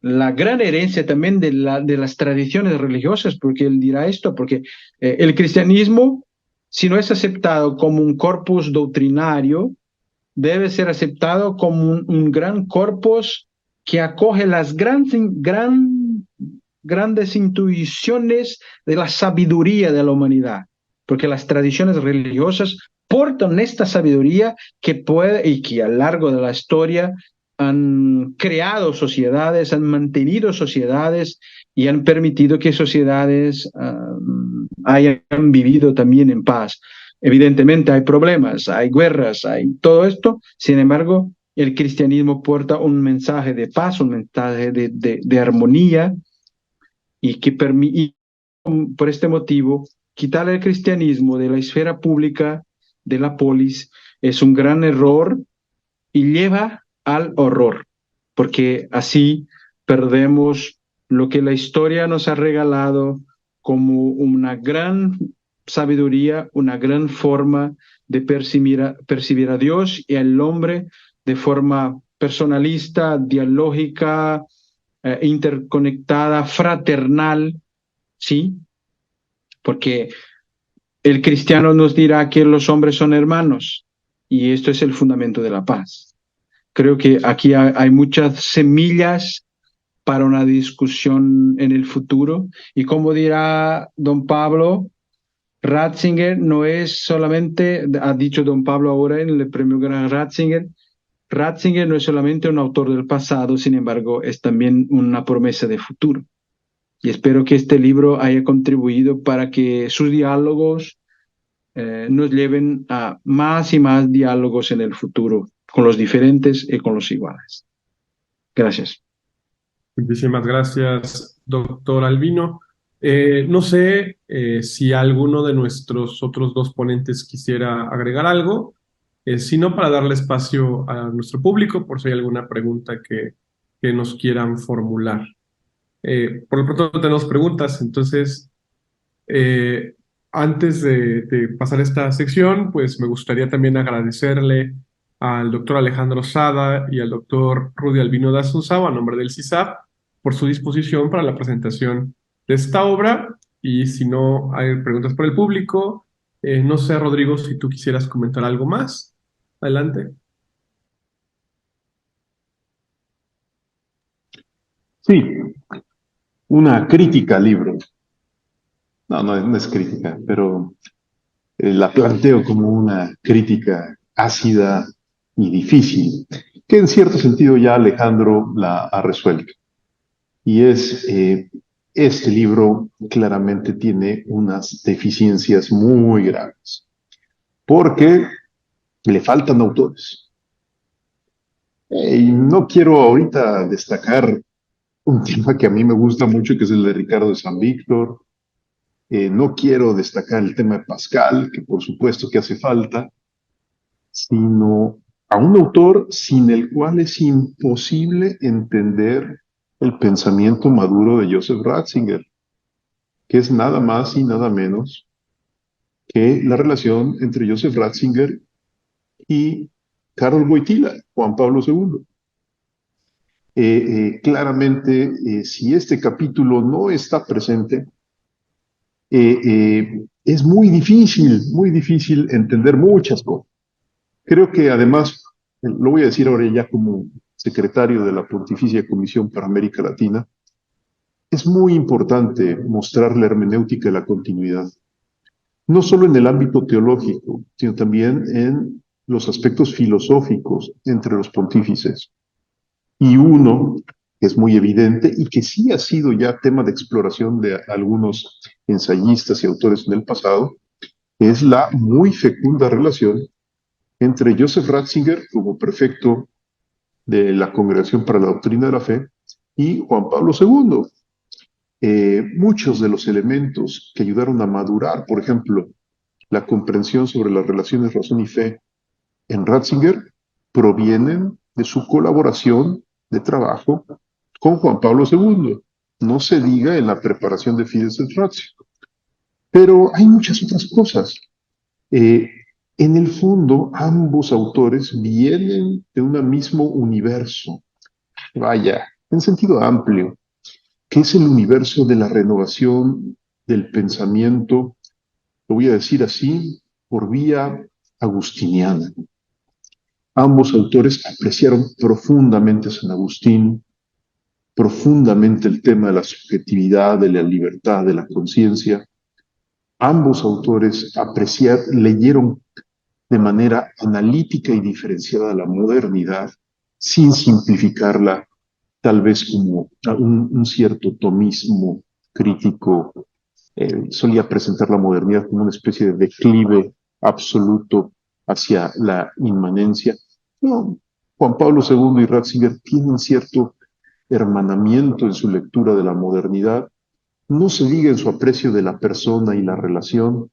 la gran herencia también de las tradiciones religiosas, porque él dirá esto, porque el cristianismo, si no es aceptado como un corpus doctrinario, debe ser aceptado como un gran corpus que acoge las grandes intuiciones de la sabiduría de la humanidad, porque las tradiciones religiosas portan esta sabiduría que puede y que a lo largo de la historia han creado sociedades, han mantenido sociedades y han permitido que sociedades hayan vivido también en paz. Evidentemente hay problemas, hay guerras, hay todo esto, sin embargo, el cristianismo porta un mensaje de paz, un mensaje de armonía y que permite, por este motivo, quitar el cristianismo de la esfera pública, de la polis, es un gran error y lleva al horror, porque así perdemos lo que la historia nos ha regalado como una gran sabiduría, una gran forma de percibir a Dios y al hombre de forma personalista, dialógica, interconectada, fraternal, ¿sí? Porque el cristiano nos dirá que los hombres son hermanos y esto es el fundamento de la paz. Creo que aquí hay muchas semillas para una discusión en el futuro y como dirá don Pablo, Ratzinger no es solamente, ha dicho don Pablo ahora en el premio Gran Ratzinger, Ratzinger no es solamente un autor del pasado, sin embargo, es también una promesa de futuro. Y espero que este libro haya contribuido para que sus diálogos nos lleven a más y más diálogos en el futuro, con los diferentes y con los iguales. Gracias. Muchísimas gracias, doctor Albino. No sé si alguno de nuestros otros dos ponentes quisiera agregar algo, sino para darle espacio a nuestro público por si hay alguna pregunta que nos quieran formular. Por lo pronto no tenemos preguntas, entonces eh, antes de pasar esta sección, pues me gustaría también agradecerle al doctor Alejandro Sada y al doctor Rudy Albino da Asunzao, a nombre del CISAP, por su disposición para la presentación de esta obra. Y si no hay preguntas por el público, no sé, Rodrigo, si tú quisieras comentar algo más. Adelante. Sí, una crítica al libro. No es crítica, pero la planteo como una crítica ácida y difícil, que en cierto sentido ya Alejandro la ha resuelto. Y este libro claramente tiene unas deficiencias muy graves, porque le faltan autores. Y no quiero ahorita destacar un tema que a mí me gusta mucho, que es el de Ricardo de San Víctor. No quiero destacar el tema de Pascal, que por supuesto que hace falta, sino a un autor sin el cual es imposible entender el pensamiento maduro de Joseph Ratzinger, que es nada más y nada menos que la relación entre Joseph Ratzinger y Karol Wojtyla, Juan Pablo II. Claramente, si este capítulo no está presente, es muy difícil entender muchas cosas. Creo que además, lo voy a decir ahora ya como secretario de la Pontificia Comisión para América Latina, es muy importante mostrar la hermenéutica de la continuidad, no solo en el ámbito teológico, sino también en los aspectos filosóficos entre los pontífices. Y uno que es muy evidente y que sí ha sido ya tema de exploración de algunos ensayistas y autores en el pasado, es la muy fecunda relación entre Joseph Ratzinger como prefecto de la Congregación para la Doctrina de la Fe y Juan Pablo II. Muchos de los elementos que ayudaron a madurar, por ejemplo, la comprensión sobre las relaciones razón y fe en Ratzinger, provienen de su colaboración de trabajo con Juan Pablo II. No se diga en la preparación de Fides et Ratio. Pero hay muchas otras cosas. Eh, en el fondo, ambos autores vienen de un mismo universo, vaya, en sentido amplio, que es el universo de la renovación del pensamiento, lo voy a decir así, por vía agustiniana. Ambos autores apreciaron profundamente a San Agustín, profundamente el tema de la subjetividad, de la libertad, de la conciencia. Ambos autores leyeron de manera analítica y diferenciada la modernidad, sin simplificarla, tal vez como un cierto tomismo crítico. Solía presentar la modernidad como una especie de declive absoluto hacia la inmanencia. No, Juan Pablo II y Ratzinger tienen cierto hermanamiento en su lectura de la modernidad, no se diga en su aprecio de la persona y la relación,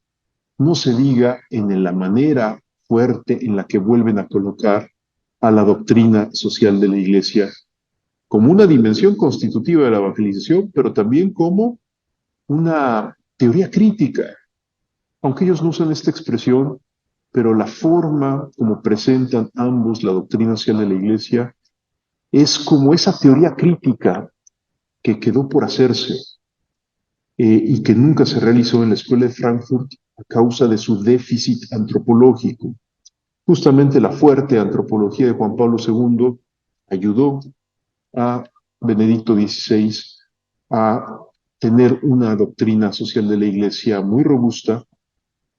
no se diga en la manera fuerte en la que vuelven a colocar a la doctrina social de la Iglesia como una dimensión constitutiva de la evangelización, pero también como una teoría crítica. Aunque ellos no usan esta expresión, pero la forma como presentan ambos la doctrina social de la Iglesia es como esa teoría crítica que quedó por hacerse y que nunca se realizó en la Escuela de Frankfurt a causa de su déficit antropológico. Justamente la fuerte antropología de Juan Pablo II ayudó a Benedicto XVI a tener una doctrina social de la Iglesia muy robusta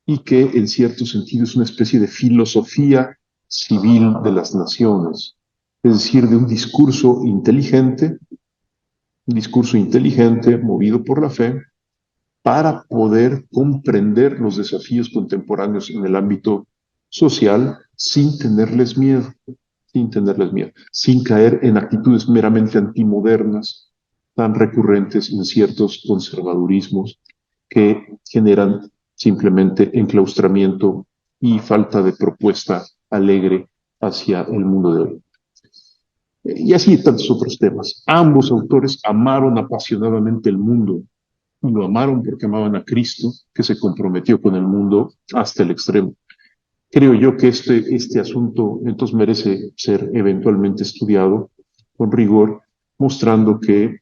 y que en cierto sentido es una especie de filosofía civil de las naciones, es decir, de un discurso inteligente movido por la fe para poder comprender los desafíos contemporáneos en el ámbito social sin tenerles miedo, sin caer en actitudes meramente antimodernas tan recurrentes en ciertos conservadurismos que generan simplemente enclaustramiento y falta de propuesta alegre hacia el mundo de hoy. Y así tantos otros temas. Ambos autores amaron apasionadamente el mundo, y lo amaron porque amaban a Cristo, que se comprometió con el mundo hasta el extremo. Creo yo que este asunto entonces merece ser eventualmente estudiado con rigor, mostrando que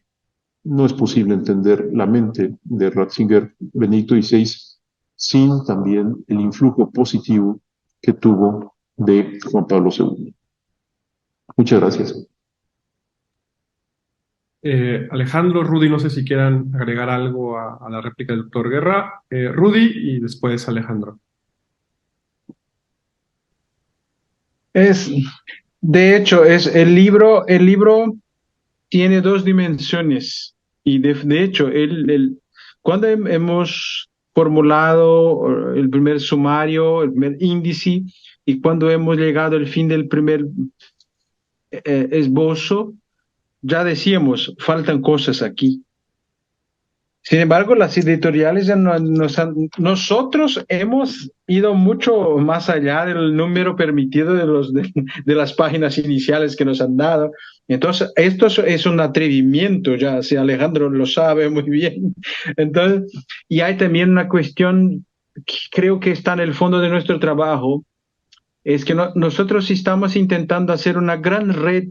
no es posible entender la mente de Ratzinger, Benedicto XVI, sin también el influjo positivo que tuvo de Juan Pablo II. Muchas gracias. Alejandro, Rudy, no sé si quieran agregar algo a la réplica del doctor Guerra. Rudy y después Alejandro. Es, de hecho, el libro tiene dos dimensiones y de hecho, cuando hemos formulado el primer sumario, el primer índice y cuando hemos llegado al fin del primer esbozo, ya decíamos, faltan cosas aquí. Sin embargo, las editoriales ya nosotros hemos ido mucho más allá del número permitido de las páginas iniciales que nos han dado. Entonces, esto es un atrevimiento, ya, si Alejandro lo sabe muy bien. Entonces, y hay también una cuestión que creo que está en el fondo de nuestro trabajo, es que nosotros estamos intentando hacer una gran red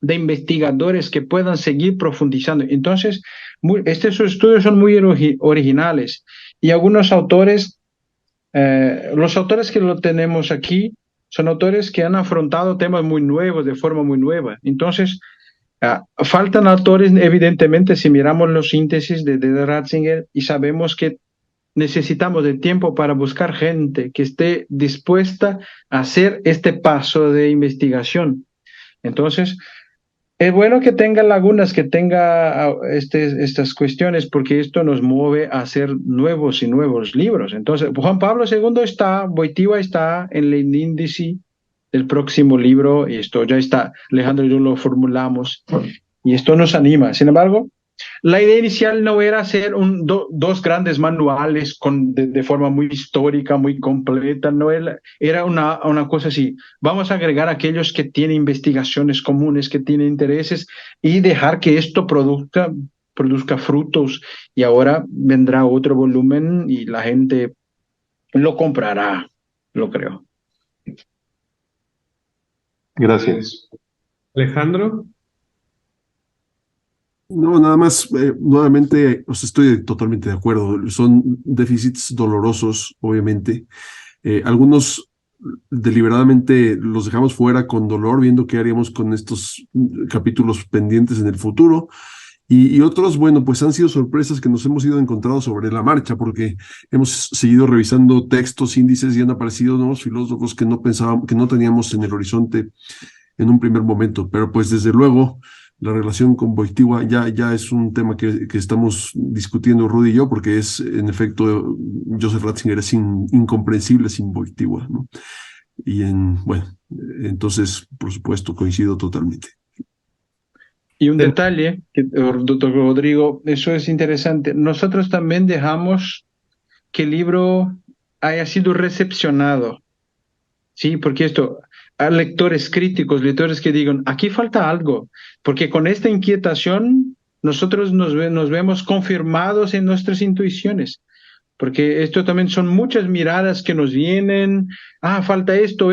de investigadores que puedan seguir profundizando. Entonces, estos estudios son muy originales y algunos autores, los autores que lo tenemos aquí, son autores que han afrontado temas muy nuevos de forma muy nueva. Entonces, faltan autores, evidentemente, si miramos los síntesis de Ratzinger y sabemos que necesitamos de tiempo para buscar gente que esté dispuesta a hacer este paso de investigación. Entonces, es bueno que tenga lagunas, que tenga estas cuestiones, porque esto nos mueve a hacer nuevos y nuevos libros. Entonces, Juan Pablo II está, Wojtyła está en el índice del próximo libro, y esto ya está, Alejandro y yo lo formulamos, y esto nos anima. Sin embargo, la idea inicial no era hacer dos grandes manuales de forma muy histórica, muy completa, no era una cosa así. Vamos a agregar a aquellos que tienen investigaciones comunes, que tienen intereses y dejar que esto produzca frutos. Y ahora vendrá otro volumen y la gente lo comprará, lo creo. Gracias. Alejandro. No, nada más, nuevamente, o sea, estoy totalmente de acuerdo. Son déficits dolorosos, obviamente. Algunos deliberadamente los dejamos fuera con dolor, viendo qué haríamos con estos capítulos pendientes en el futuro. Y otros, bueno, pues han sido sorpresas que nos hemos ido encontrando sobre la marcha, porque hemos seguido revisando textos, índices y han aparecido nuevos filósofos que no pensábamos, que no teníamos en el horizonte en un primer momento. Pero pues desde luego la relación con Wojtyła ya es un tema que estamos discutiendo Rudy y yo, porque es, en efecto, Joseph Ratzinger es incomprensible sin Wojtyła, ¿no? Bueno, entonces, por supuesto, coincido totalmente. Y un detalle, doctor Rodrigo, eso es interesante. Nosotros también dejamos que el libro haya sido recepcionado, ¿sí? Porque hay lectores críticos, lectores que digan, aquí falta algo, porque con esta inquietación nosotros nos vemos confirmados en nuestras intuiciones, porque esto también son muchas miradas que nos vienen, falta esto.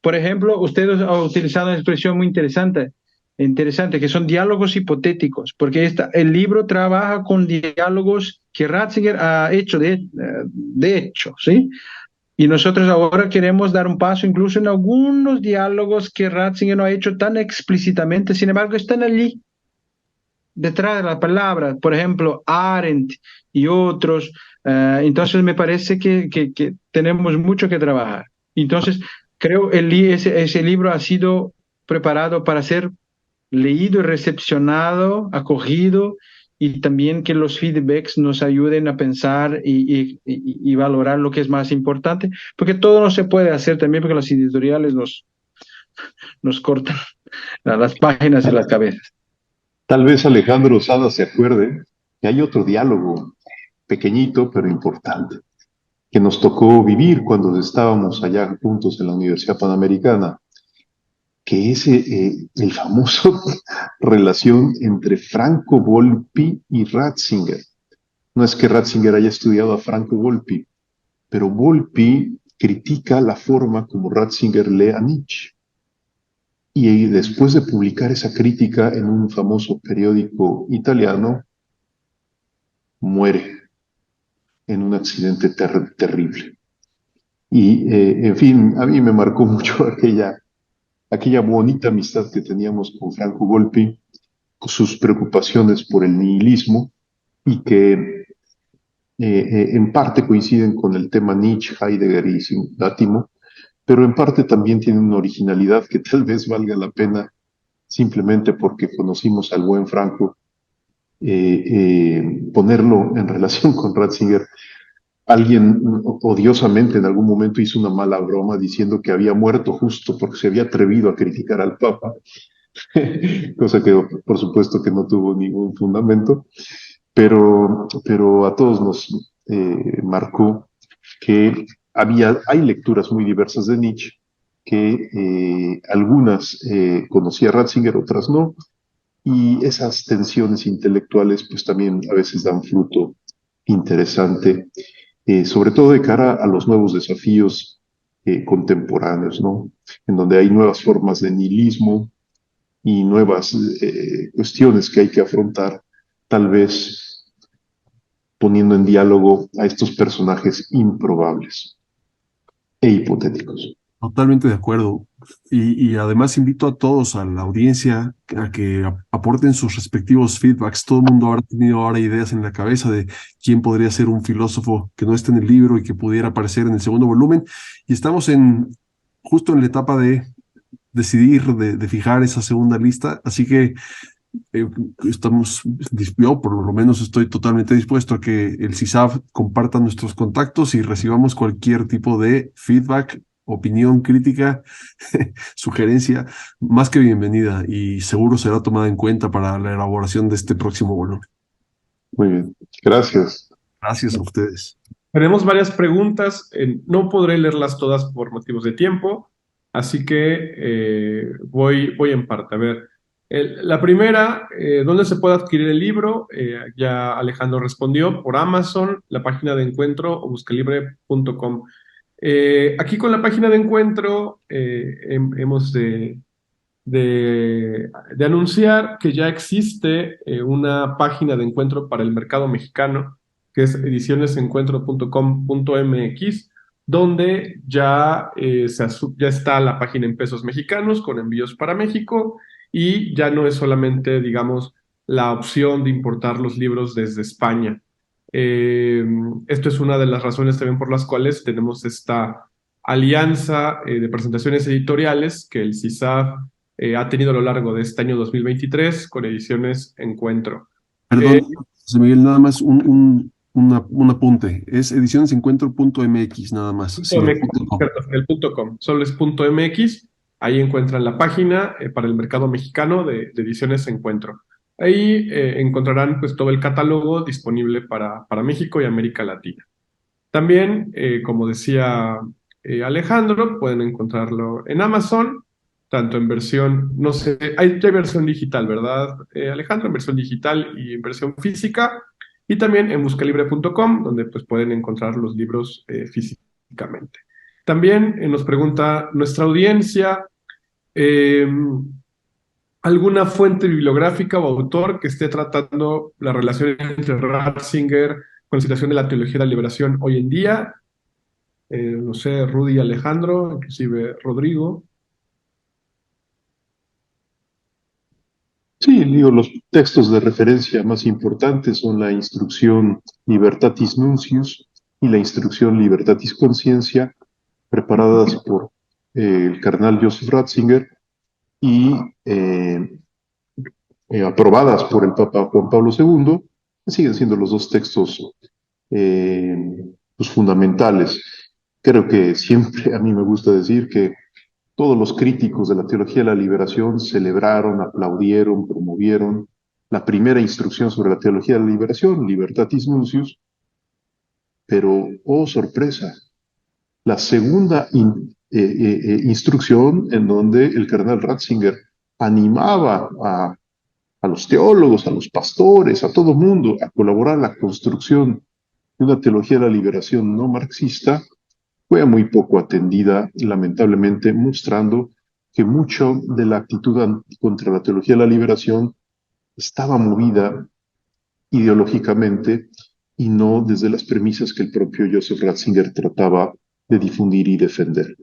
Por ejemplo, ustedes han utilizado una expresión muy interesante, que son diálogos hipotéticos, porque el libro trabaja con diálogos que Ratzinger ha hecho de hecho, ¿sí? Y nosotros ahora queremos dar un paso incluso en algunos diálogos que Ratzinger no ha hecho tan explícitamente, sin embargo están allí, detrás de la palabra, por ejemplo, Arendt y otros. Entonces me parece que tenemos mucho que trabajar. Entonces creo ese libro ha sido preparado para ser leído y recepcionado, acogido, y también que los feedbacks nos ayuden a pensar y valorar lo que es más importante, porque todo no se puede hacer también porque las editoriales nos cortan las páginas y las cabezas. Tal vez Alejandro Sada se acuerde que hay otro diálogo pequeñito pero importante que nos tocó vivir cuando estábamos allá juntos en la Universidad Panamericana, que es el famoso relación entre Franco Volpi y Ratzinger. No es que Ratzinger haya estudiado a Franco Volpi, pero Volpi critica la forma como Ratzinger lee a Nietzsche. Y después de publicar esa crítica en un famoso periódico italiano, muere en un accidente terrible. Y, en fin, a mí me marcó mucho aquella bonita amistad que teníamos con Franco Volpi, sus preocupaciones por el nihilismo y que en parte coinciden con el tema Nietzsche, Heidegger y Átimo, pero en parte también tienen una originalidad que tal vez valga la pena simplemente porque conocimos al buen Franco, ponerlo en relación con Ratzinger. Alguien odiosamente en algún momento hizo una mala broma diciendo que había muerto justo porque se había atrevido a criticar al Papa, cosa que por supuesto que no tuvo ningún fundamento, pero a todos nos marcó que hay lecturas muy diversas de Nietzsche, que algunas conocía Ratzinger, otras no, y esas tensiones intelectuales pues también a veces dan fruto interesante, sobre todo de cara a los nuevos desafíos contemporáneos, ¿no? En donde hay nuevas formas de nihilismo y nuevas cuestiones que hay que afrontar, tal vez poniendo en diálogo a estos personajes improbables e hipotéticos. Totalmente de acuerdo. Y además invito a todos, a la audiencia, a que aporten sus respectivos feedbacks. Todo el mundo habrá tenido ahora ideas en la cabeza de quién podría ser un filósofo que no esté en el libro y que pudiera aparecer en el segundo volumen. Y estamos justo en la etapa de decidir, de fijar esa segunda lista. Así que yo por lo menos estoy totalmente dispuesto a que el CISAF comparta nuestros contactos y recibamos cualquier tipo de feedback, opinión, crítica, sugerencia, más que bienvenida, y seguro será tomada en cuenta para la elaboración de este próximo volumen. Muy bien, gracias. Gracias a ustedes. Tenemos varias preguntas, no podré leerlas todas por motivos de tiempo, así que voy en parte. A ver, la primera, ¿dónde se puede adquirir el libro? Ya Alejandro respondió, por Amazon, la página de Encuentro o buscalibre.com. Aquí con la página de Encuentro hemos de anunciar que ya existe una página de encuentro para el mercado mexicano, que es edicionesencuentro.com.mx, donde ya está la página en pesos mexicanos con envíos para México y ya no es solamente, digamos, la opción de importar los libros desde España. Esto es una de las razones también por las cuales tenemos esta alianza de presentaciones editoriales que el CISAF ha tenido a lo largo de este año 2023 con Ediciones Encuentro. Perdón, José Miguel, nada más un apunte. Es edicionesencuentro.mx, nada más. Sin el .com. El .com, solo es .mx. Ahí encuentran la página para el mercado mexicano de Ediciones Encuentro. Ahí encontrarán pues todo el catálogo disponible para México y América Latina. También, como decía Alejandro, pueden encontrarlo en Amazon, tanto en versión, no sé, hay versión digital, ¿verdad, Alejandro? En versión digital y en versión física, y también en buscalibre.com, donde pues pueden encontrar los libros físicamente. También nos pregunta nuestra audiencia, ¿alguna fuente bibliográfica o autor que esté tratando la relación entre Ratzinger con la situación de la teología de la liberación hoy en día? No sé, Rudy y Alejandro, inclusive Rodrigo. Sí, digo, los textos de referencia más importantes son la instrucción Libertatis Nuncius y la instrucción Libertatis Consciencia, preparadas por el cardenal Joseph Ratzinger y aprobadas por el Papa Juan Pablo II, siguen siendo los dos textos pues fundamentales. Creo que siempre a mí me gusta decir que todos los críticos de la teología de la liberación celebraron, aplaudieron, promovieron la primera instrucción sobre la teología de la liberación, Libertatis Nuncius, pero, oh sorpresa, la segunda instrucción en donde el cardenal Ratzinger animaba a los teólogos, a los pastores, a todo mundo a colaborar en la construcción de una teología de la liberación no marxista, fue muy poco atendida, lamentablemente, mostrando que mucho de la actitud contra la teología de la liberación estaba movida ideológicamente y no desde las premisas que el propio Joseph Ratzinger trataba de difundir y defender.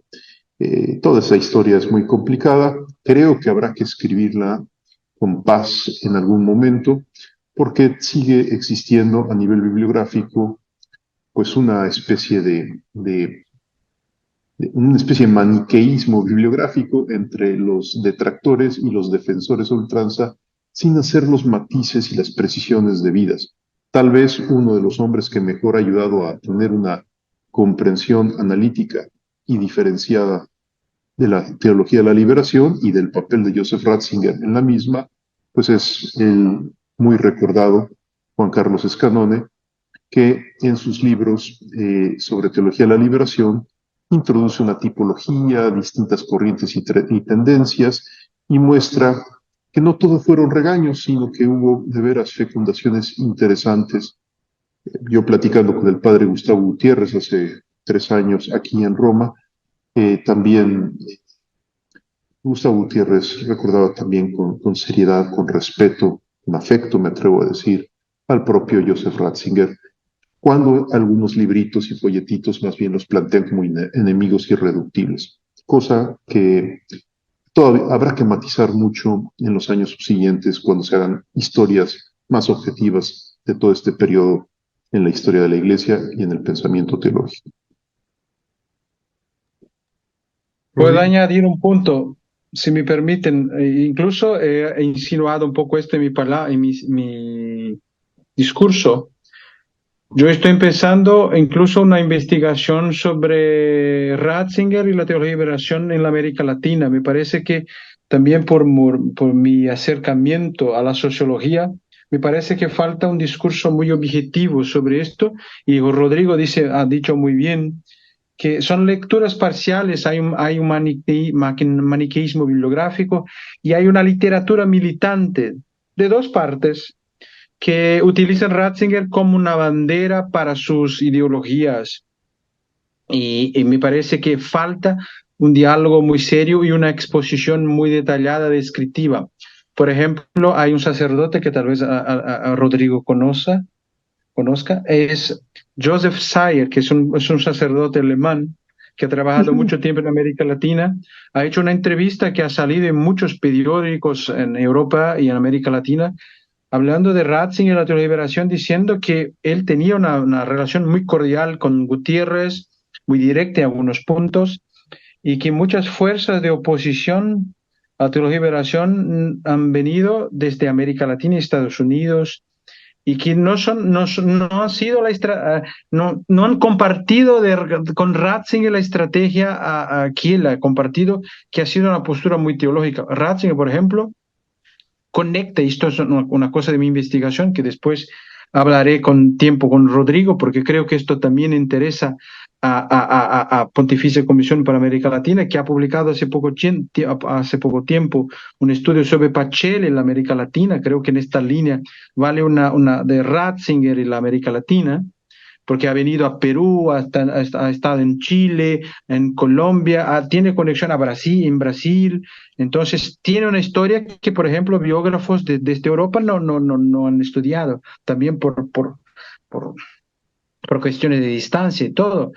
Toda esa historia es muy complicada, creo que habrá que escribirla con paz en algún momento, porque sigue existiendo a nivel bibliográfico pues una especie de maniqueísmo bibliográfico entre los detractores y los defensores a ultranza, sin hacer los matices y las precisiones debidas. Tal vez uno de los hombres que mejor ha ayudado a tener una comprensión analítica y diferenciada de la teología de la liberación y del papel de Joseph Ratzinger en la misma, pues es el muy recordado Juan Carlos Escanone, que en sus libros sobre teología de la liberación introduce una tipología, distintas corrientes y tendencias, y muestra que no todo fueron regaños, sino que hubo de veras fecundaciones interesantes. Yo platicando con el padre Gustavo Gutiérrez hace 3 años aquí en Roma, también Gustavo Gutiérrez recordaba también con seriedad, con respeto, con afecto, me atrevo a decir, al propio Joseph Ratzinger, cuando algunos libritos y folletitos más bien los plantean como enemigos irreductibles, cosa que todavía habrá que matizar mucho en los años subsiguientes cuando se hagan historias más objetivas de todo este periodo en la historia de la Iglesia y en el pensamiento teológico. Puedo añadir un punto, si me permiten. Incluso he insinuado un poco esto en mi discurso. Yo estoy empezando incluso una investigación sobre Ratzinger y la teología de liberación en la América Latina. Me parece que también por mi acercamiento a la sociología, me parece que falta un discurso muy objetivo sobre esto. Y Rodrigo ha dicho muy bien que son lecturas parciales, hay un maniqueísmo bibliográfico y hay una literatura militante de dos partes que utilizan Ratzinger como una bandera para sus ideologías. Y me parece que falta un diálogo muy serio y una exposición muy detallada, descriptiva. Por ejemplo, hay un sacerdote que tal vez a Rodrigo conozca, es Joseph Sayer, que es un sacerdote alemán que ha trabajado mucho tiempo en América Latina, ha hecho una entrevista que ha salido en muchos periódicos en Europa y en América Latina, hablando de Ratzinger y la teología de liberación, diciendo que él tenía una relación muy cordial con Gutiérrez, muy directa en algunos puntos, y que muchas fuerzas de oposición a la teología de liberación han venido desde América Latina y Estados Unidos, y que no han sido no han compartido con Ratzinger la estrategia que él ha compartido, que ha sido una postura muy teológica. Ratzinger, por ejemplo, conecta, y esto es una cosa de mi investigación que después hablaré con tiempo con Rodrigo, porque creo que esto también interesa a Pontificia Comisión para América Latina, que ha publicado hace poco tiempo un estudio sobre Pacelli en la América Latina. Creo que en esta línea vale una de Ratzinger en la América Latina, porque ha venido a Perú, ha estado en Chile, en Colombia, tiene conexión en Brasil. Entonces tiene una historia que, por ejemplo, biógrafos desde Europa no han estudiado, también por cuestiones de distancia y todo.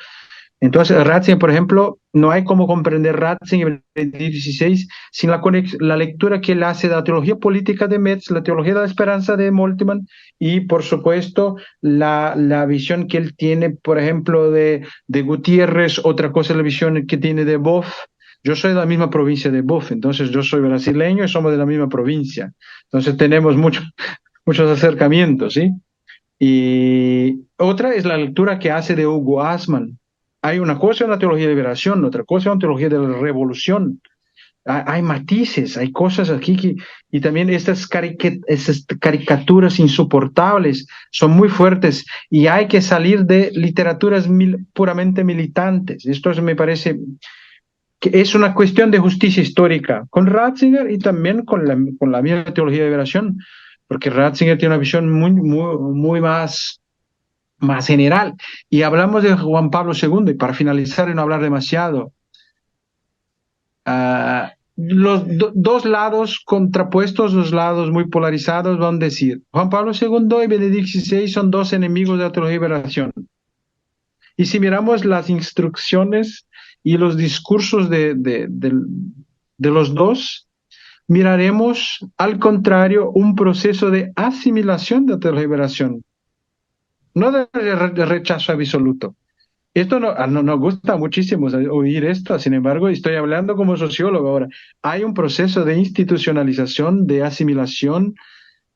Entonces, Ratzinger, por ejemplo, no hay cómo comprender Ratzinger en el XVI sin la lectura que él hace de la teología política de Metz, la teología de la esperanza de Moltmann y, por supuesto, la visión que él tiene, por ejemplo, de Gutiérrez. Otra cosa es la visión que tiene de Boff. Yo soy de la misma provincia de Boff, entonces yo soy brasileño y somos de la misma provincia. Entonces tenemos muchos acercamientos, ¿sí? Y otra es la lectura que hace de Hugo Asman. Hay una cosa en la teología de liberación, otra cosa en la teología de la revolución. Hay matices, hay cosas aquí y también estas caricaturas insoportables son muy fuertes y hay que salir de literaturas puramente militantes. Esto me parece que es una cuestión de justicia histórica con Ratzinger y también con la misma teología de liberación, porque Ratzinger tiene una visión muy más general. Y hablamos de Juan Pablo II, y para finalizar y no hablar demasiado, los dos lados contrapuestos, dos lados muy polarizados, van a decir, Juan Pablo II y Benedicto XVI son dos enemigos de la teología de liberación. Y si miramos las instrucciones y los discursos de los dos, miraremos, al contrario, un proceso de asimilación de la tergiversación, no de rechazo absoluto. Esto no nos gusta muchísimo oír esto, sin embargo, estoy hablando como sociólogo ahora. Hay un proceso de institucionalización, de asimilación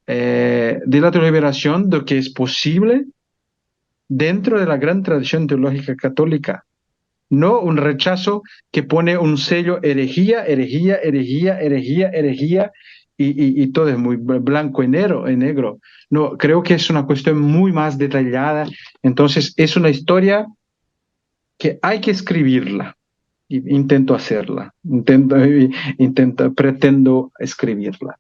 de la tergiversación, de que es posible dentro de la gran tradición teológica católica. No un rechazo que pone un sello herejía, herejía, herejía, herejía, herejía, y todo es muy blanco y negro. No, creo que es una cuestión muy más detallada. Entonces, es una historia que hay que escribirla. Intento hacerla, pretendo escribirla.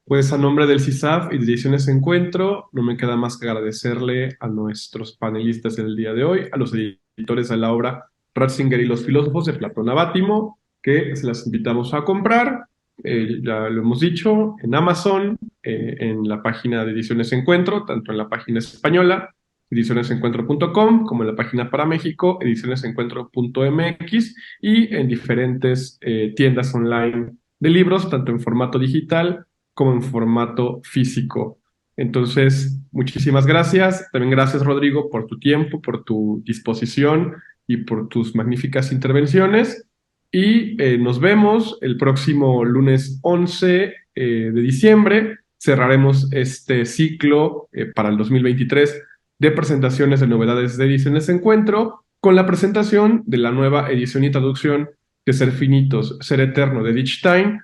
Pues a nombre del CISAF y de Ediciones Encuentro, no me queda más que agradecerle a nuestros panelistas del día de hoy, a los editores de la obra Ratzinger y los filósofos de Platón Abátimo, que se las invitamos a comprar, ya lo hemos dicho, en Amazon, en la página de Ediciones Encuentro, tanto en la página española, edicionesencuentro.com, como en la página para México, edicionesencuentro.mx, y en diferentes tiendas online de libros, tanto en formato digital como en formato físico. Entonces, muchísimas gracias. También gracias, Rodrigo, por tu tiempo, por tu disposición y por tus magníficas intervenciones. Y nos vemos el próximo lunes 11 de diciembre. Cerraremos este ciclo para el 2023 de presentaciones de novedades de Ediciones Encuentro con la presentación de la nueva edición y traducción de Ser Finitos, Ser Eterno de Dichstein,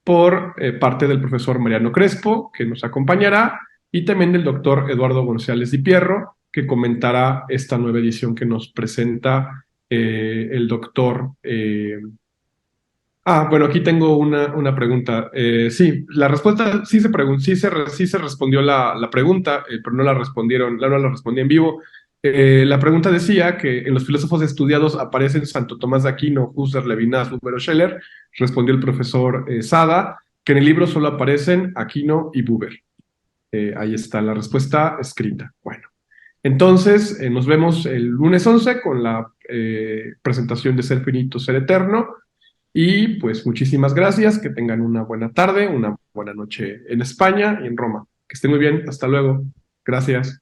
por parte del profesor Mariano Crespo, que nos acompañará, y también del doctor Eduardo González Di Pierro, que comentará esta nueva edición que nos presenta el doctor. Bueno, aquí tengo una pregunta. Sí, la respuesta sí se respondió la pregunta, pero no la respondieron, no la respondí en vivo. La pregunta decía que en los filósofos estudiados aparecen Santo Tomás de Aquino, Husserl, Levinas, Buber o Scheller. Respondió el profesor Sada, que en el libro solo aparecen Aquino y Buber. Ahí está la respuesta escrita. Bueno, entonces nos vemos el lunes 11 con la presentación de Ser Finito, Ser Eterno. Y pues muchísimas gracias, que tengan una buena tarde, una buena noche en España y en Roma. Que estén muy bien, hasta luego. Gracias.